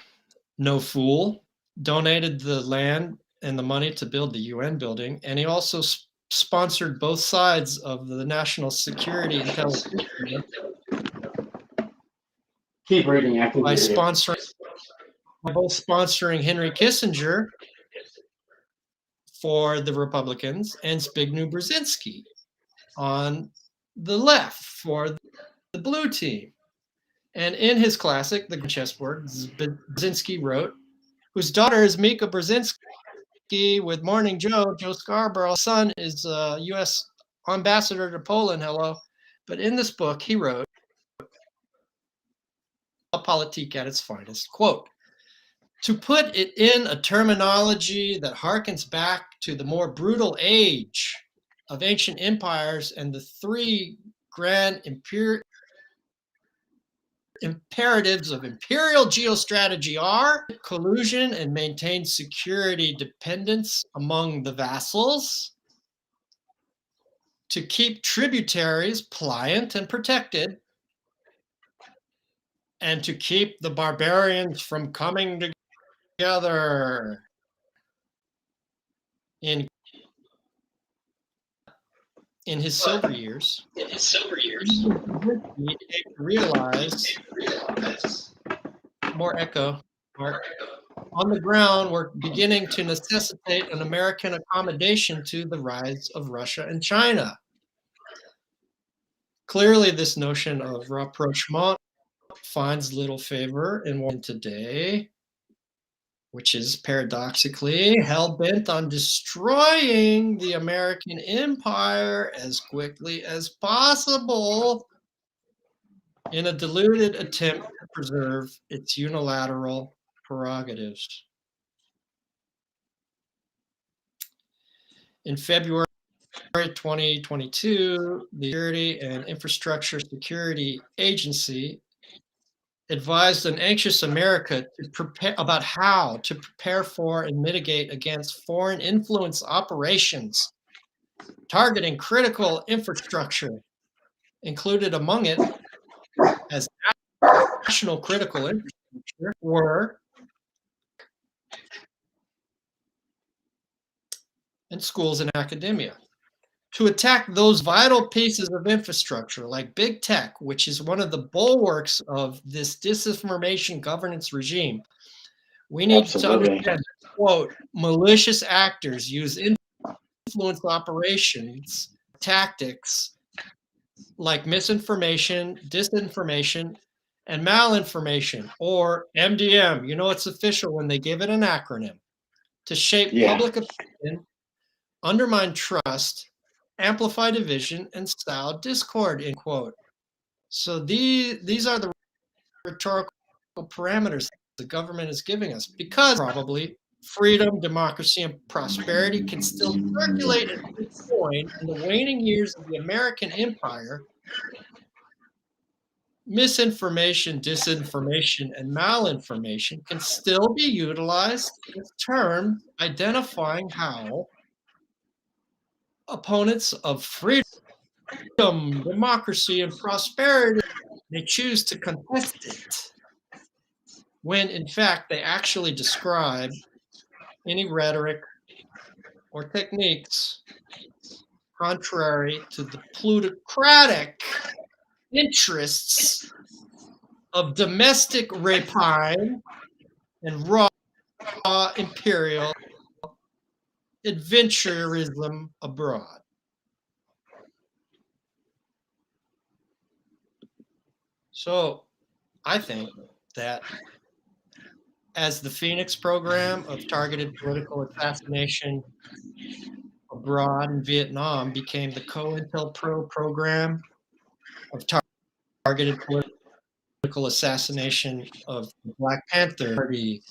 no fool, donated the land and the money to build the UN building, and he also sponsored both sides of the national security intelligence Keep reading. I can by hear you. sponsoring Henry Kissinger for the Republicans and Zbigniew Brzezinski on the left for the blue team. And in his classic, The Chessboard, Brzezinski wrote, whose daughter is Mika Brzezinski with Morning Joe Scarborough's son is a U.S. ambassador to Poland, hello. But in this book, he wrote, Politique at its finest, quote, to put it in a terminology that harkens back to the more brutal age of ancient empires and the three grand imperatives of imperial geostrategy are collusion and maintain security dependence among the vassals, to keep tributaries pliant and protected, and to keep the barbarians from coming together. In his silver years, he realized more echo, Mark, on the ground were beginning to necessitate an American accommodation to the rise of Russia and China. Clearly, this notion of rapprochement finds little favor in one today, which is paradoxically hell-bent on destroying the American empire as quickly as possible in a deluded attempt to preserve its unilateral prerogatives. In February 2022, the Security and Infrastructure Security Agency advised an anxious America to prepare about how to prepare for and mitigate against foreign influence operations targeting critical infrastructure, included among it as national critical infrastructure were and schools and academia. To attack those vital pieces of infrastructure like big tech, which is one of the bulwarks of this disinformation governance regime, we need to understand, quote, malicious actors use influence operations tactics like misinformation, disinformation, and malinformation, or MDM. You know, it's official when they give it an acronym, to shape public opinion, undermine trust, amplify division, and sow discord, end quote. So these are the rhetorical parameters the government is giving us, because probably freedom, democracy, and prosperity can still circulate at this point in the waning years of the American empire. Misinformation, disinformation, and malinformation can still be utilized as terms identifying how opponents of freedom, democracy, and prosperity may choose to contest it, when in fact they actually describe any rhetoric or techniques contrary to the plutocratic interests of domestic rapine and raw imperial adventurism abroad. So I think that as the Phoenix program of targeted political assassination abroad in Vietnam became the COINTELPRO program of targeted political assassination of the Black Panther Party,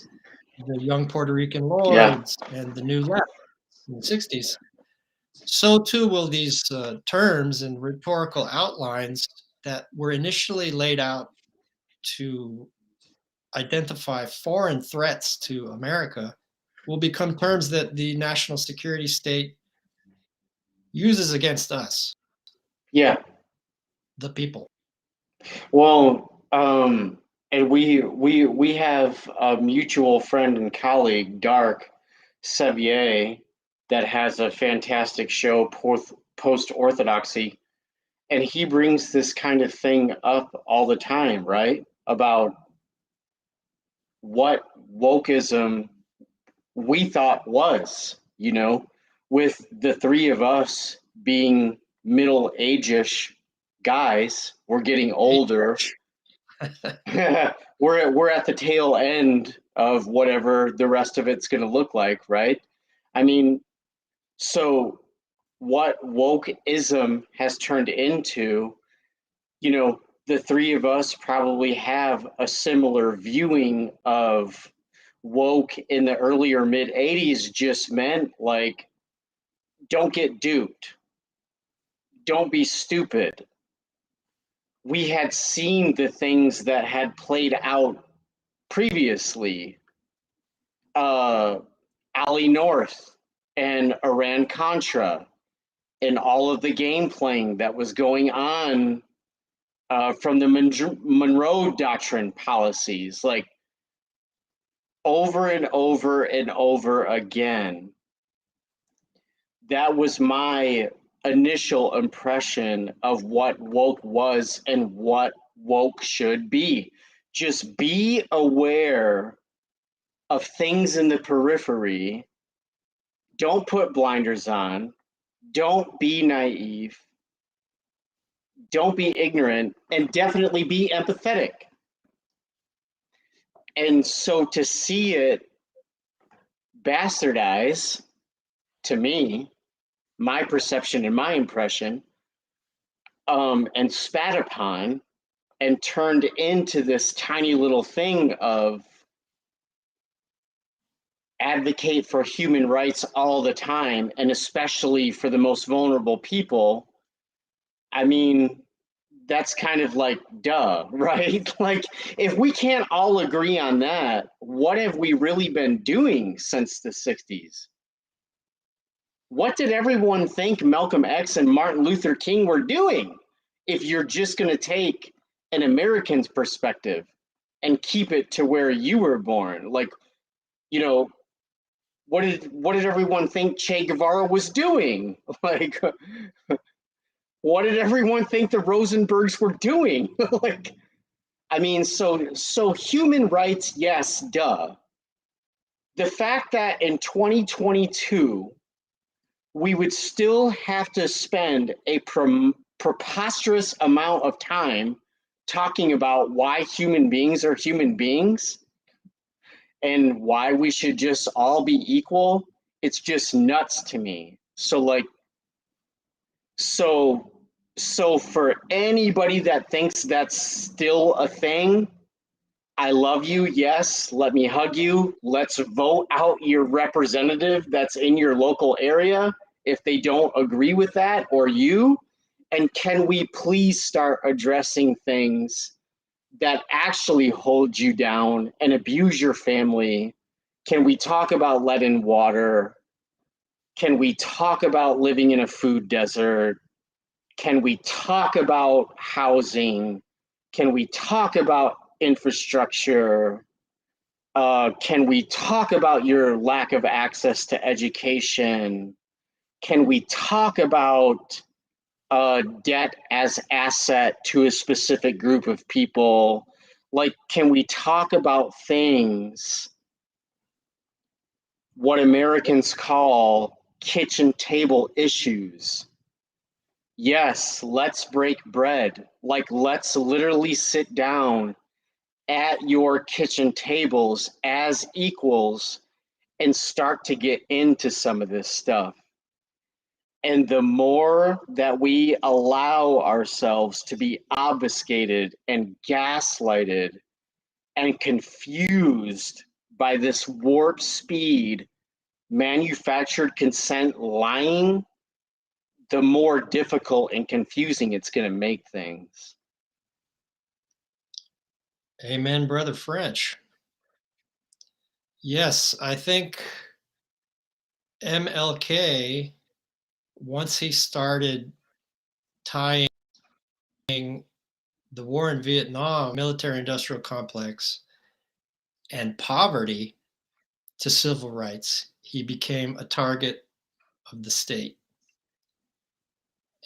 the Young Puerto Rican Lords, and the New Left in the 60s, so too will these terms and rhetorical outlines that were initially laid out to identify foreign threats to America will become terms that the national security state uses against us. Yeah. The people. Well, and we have a mutual friend and colleague, Dark, Sevier that has a fantastic show, Post Orthodoxy, and he brings this kind of thing up all the time, right? About what wokeism we thought was, with the three of us being middle age-ish guys, we're getting older. we're at the tail end of whatever the rest of it's going to look like, right? I mean, so what wokeism has turned into, the three of us probably have a similar viewing of woke in the earlier mid 80s just meant like, don't get duped, don't be stupid. We had seen the things that had played out previously. Ali North and Iran Contra and all of the game playing that was going on from the Monroe Doctrine policies, like over and over and over again. That was my initial impression of what woke was and what woke should be. Just be aware of things in the periphery. Don't put blinders on. Don't be naive. Don't be ignorant, and definitely be empathetic. And so to see it bastardize, to me, my perception and my impression, and spat upon and turned into this tiny little thing of advocate for human rights all the time, and especially for the most vulnerable people. I mean, that's kind of like, duh, right? Like, if we can't all agree on that, what have we really been doing since the 60s? What did everyone think Malcolm X and Martin Luther King were doing? If you're just going to take an American's perspective and keep it to where you were born, like, what did everyone think Che Guevara was doing? Like, what did everyone think the Rosenbergs were doing? Like, I mean, so human rights, yes, duh. The fact that in 2022 we would still have to spend a preposterous amount of time talking about why human beings are human beings and why we should just all be equal, it's just nuts to me. So for anybody that thinks that's still a thing, I love you. Yes, let me hug you. Let's vote out your representative that's in your local area if they don't agree with that, or you. And can we please start addressing things that actually hold you down and abuse your family? Can we talk about lead in water? Can we talk about living in a food desert? Can we talk about housing? Can we talk about infrastructure? Can we talk about your lack of access to education? Can we talk about debt as asset to a specific group of people? Like, can we talk about things, what Americans call kitchen table issues? Yes, let's break bread. Like, let's literally sit down at your kitchen tables as equals and start to get into some of this stuff. And the more that we allow ourselves to be obfuscated and gaslighted and confused by this warp speed manufactured consent lying, the more difficult and confusing it's going to make things. Amen, Brother French. Yes, I think MLK, once he started tying the war in Vietnam, military industrial complex, and poverty to civil rights, he became a target of the state.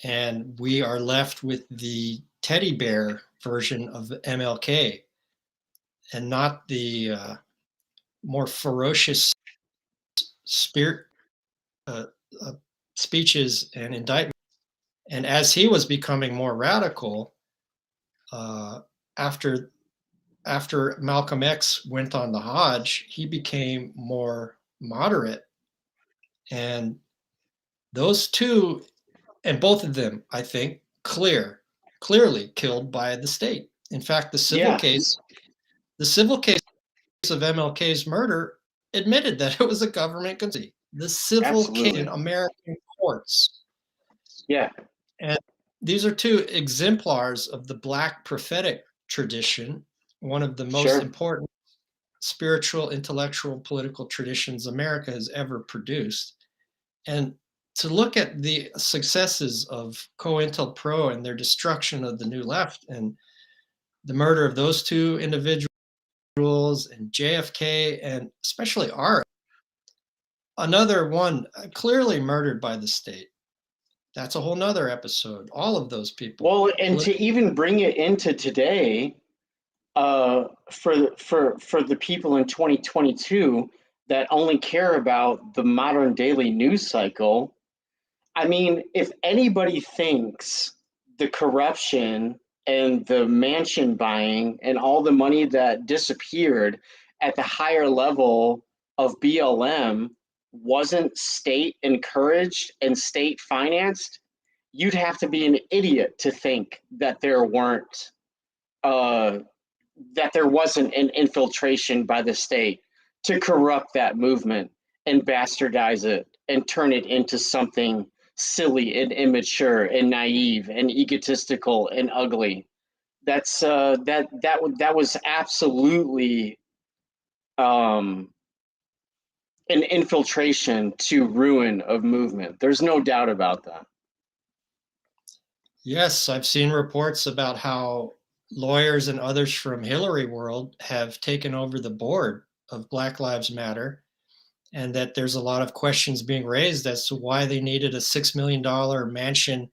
And we are left with the teddy bear version of MLK and not the more ferocious spirit uh, uh, speeches and indictments. And as he was becoming more radical, uh, after after Malcolm X went on the Hodge, he became more moderate. And those two, and both of them, I think, clearly killed by the state. In fact, Yeah, the civil case of MLK's murder admitted that it was a government conspiracy. The civil case in absolutely. American courts. Yeah, And these are two exemplars of the Black prophetic tradition, one of the most sure. important spiritual, intellectual, political traditions America has ever produced. And to look at the successes of COINTELPRO and their destruction of the New Left and the murder of those two individuals and JFK and especially R, another one clearly murdered by the state. That's a whole nother episode. All of those people. Well, and to even bring it into today, for the people in 2022 that only care about the modern daily news cycle, I mean, if anybody thinks the corruption and the mansion buying and all the money that disappeared at the higher level of BLM wasn't state encouraged and state financed, you'd have to be an idiot to think that uh, there wasn't an infiltration by the state to corrupt that movement and bastardize it and turn it into something silly and immature and naive and egotistical and ugly. That was absolutely um, an infiltration to ruin of movement. There's no doubt about that. Yes, I've seen reports about how lawyers and others from Hillary world have taken over the board of Black Lives Matter, and that there's a lot of questions being raised as to why they needed a $6 million mansion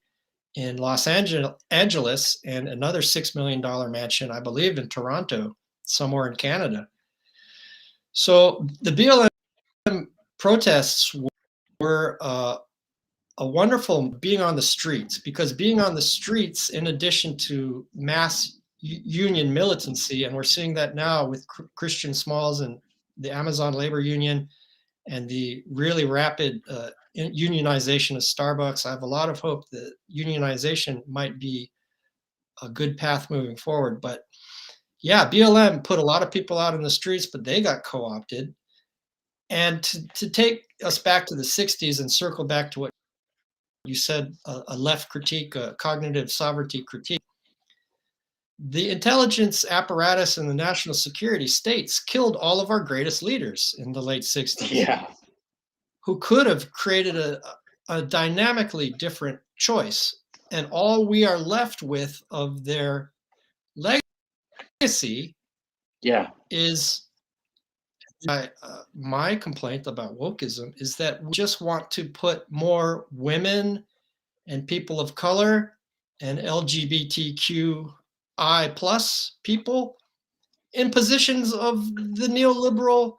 in Los Angeles and another $6 million mansion, I believe, in Toronto, somewhere in Canada. So the BLM protests were a wonderful being on the streets, because being on the streets, in addition to mass union militancy, and we're seeing that now with Christian Smalls and the Amazon Labor Union and the really rapid unionization of Starbucks. I have a lot of hope that unionization might be a good path moving forward. But yeah, BLM put a lot of people out in the streets, but they got co-opted. And to take us back to the 60s and circle back to what you said, a left critique, a cognitive sovereignty critique, the intelligence apparatus and the national security states killed all of our greatest leaders in the late 60s, Yeah, who could have created a dynamically different choice. And all we are left with of their legacy yeah, is my complaint about wokeism is that we just want to put more women and people of color and LGBTQI plus people in positions of the neoliberal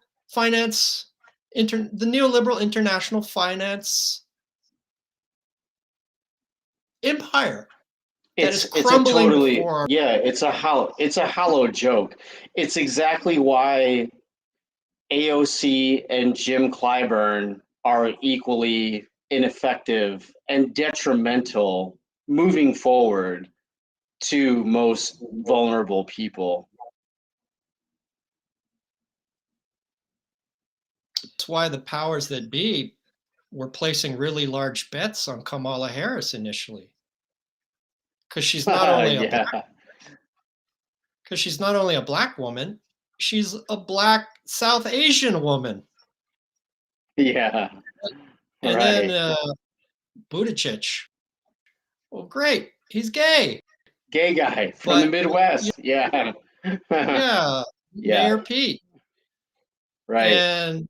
the neoliberal international finance empire that is it's a crumbling totally, before our. yeah, it's a hollow joke. It's exactly why AOC and Jim Clyburn are equally ineffective and detrimental moving forward to most vulnerable people. That's why the powers that be were placing really large bets on Kamala Harris initially, because she's not only a black Yeah, because she's not only a black woman, she's a black South Asian woman. yeah, And then right. Buttigieg, well, great, he's gay, Gay guy from the but Midwest. Yeah. yeah, Yeah, Mayor Pete, right. and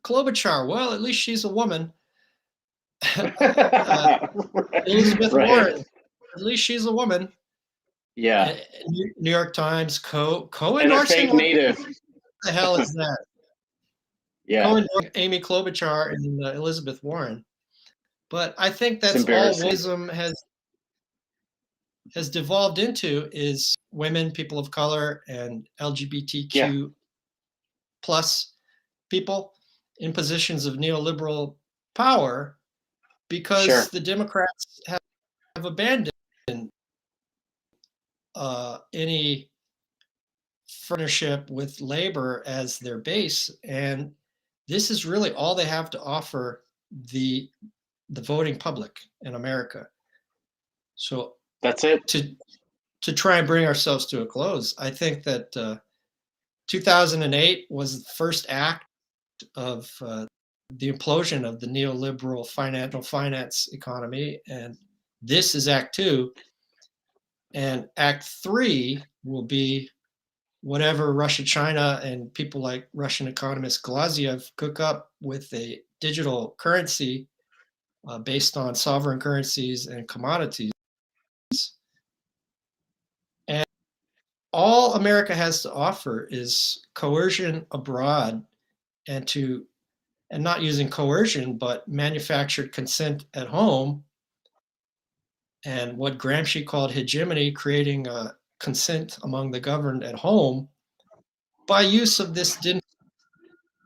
Klobuchar, well, at least she's a woman. uh, Elizabeth Right. Warren, at least she's a woman. Yeah. New York Times And a co-endorsing, fake what native. the hell is that? Yeah. Co-endorsing Amy Klobuchar and Elizabeth Warren. But I think It's that's all embarrassing. wokeism has devolved into, is women, people of color, and Yeah. LGBTQ plus people in positions of neoliberal power, because Sure. the Democrats have abandoned any partnership with labor as their base, and this is really all they have to offer the voting public in America. So That's it. to try and bring ourselves to a close, I think that 2008 was the first act of the implosion of the neoliberal financial finance economy, and this is Act Two, and Act Three will be whatever Russia, China, and people like Russian economist Glaziev cook up with a digital currency based on sovereign currencies and commodities. And all America has to offer is coercion abroad, and not using coercion, but manufactured consent at home, and what Gramsci called hegemony, creating consent among the governed at home by use of this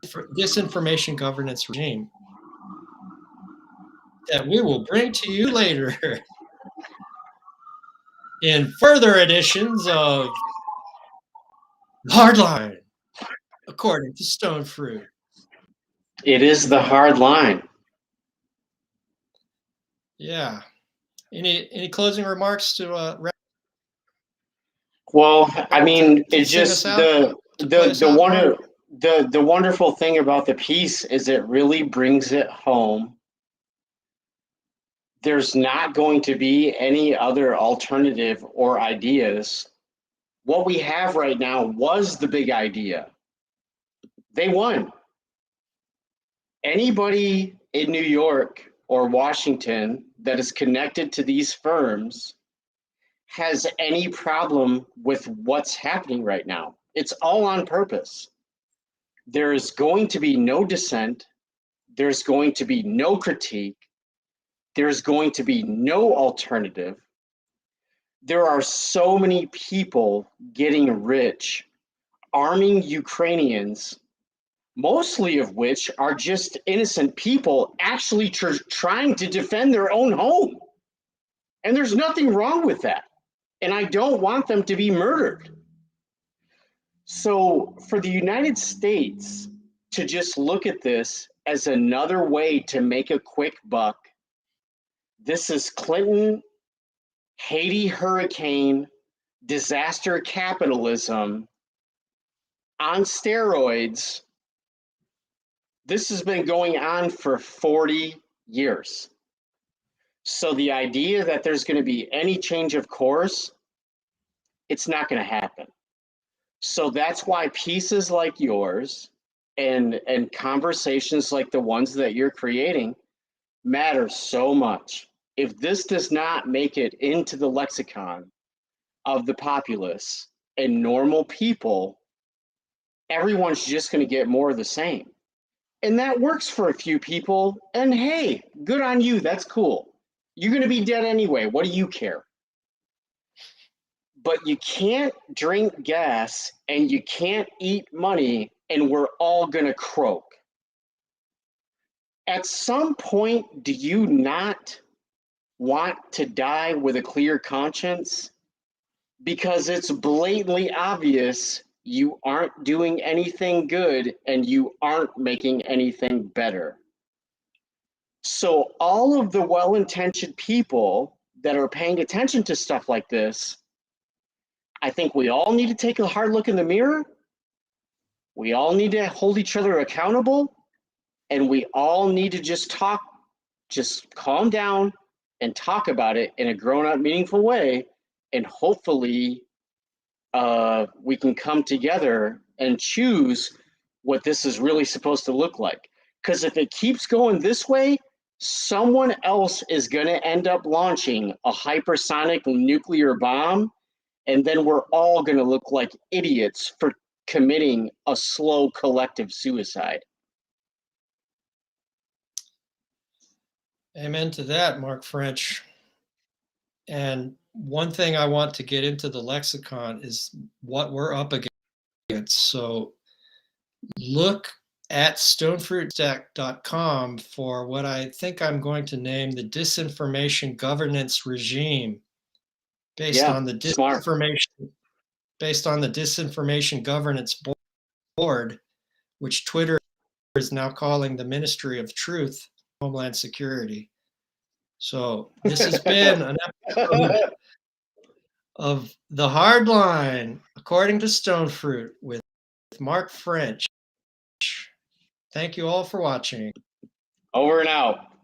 disinformation governance regime that we will bring to you later in further editions of Hardline, according to Stone Fruit. It is the hard line. Yeah. Any closing remarks to Well, I mean, to it's sing us just out, to play us out, Mark? the wonderful thing about the piece is it really brings it home. There's not going to be any other alternative or ideas. What we have right now was the big idea. They won. Anybody in New York or Washington that is connected to these firms has any problem with what's happening right now. It's all on purpose. There is going to be no dissent. There's going to be no critique. There's going to be no alternative. There are so many people getting rich, arming Ukrainians, mostly of which are just innocent people actually trying to defend their own home. And there's nothing wrong with that. And I don't want them to be murdered. So for the United States to just look at this as another way to make a quick buck, this is Clinton, Haiti hurricane, disaster capitalism on steroids. This has been going on for 40 years. So the idea that there's going to be any change of course, it's not going to happen. So that's why pieces like yours and conversations like the ones that you're creating matter so much. If this does not make it into the lexicon of the populace and normal people, everyone's just going to get more of the same. And that works for a few people. And hey, good on you. That's cool. You're going to be dead anyway. What do you care? But you can't drink gas and you can't eat money, and we're all going to croak. At some point, do you not want to die with a clear conscience? Because it's blatantly obvious you aren't doing anything good and you aren't making anything better. So, all of the well intentioned people that are paying attention to stuff like this, I think we all need to take a hard look in the mirror. We all need to hold each other accountable. And we all need to just calm down and talk about it in a grown up, meaningful way. And hopefully, we can come together and choose what this is really supposed to look like. Because if it keeps going this way, someone else is going to end up launching a hypersonic nuclear bomb, and then we're all going to look like idiots for committing a slow collective suicide. Amen to that, Mark French. And one thing I want to get into the lexicon is what we're up against. So look at stonefruitstack.com for what I think I'm going to name the disinformation governance regime based on the disinformation governance board, which Twitter is now calling the Ministry of Truth, Homeland Security. So this has been an episode of The Hard Line, according to Stonefruit, with Mark French. Thank you all for watching. Over and out.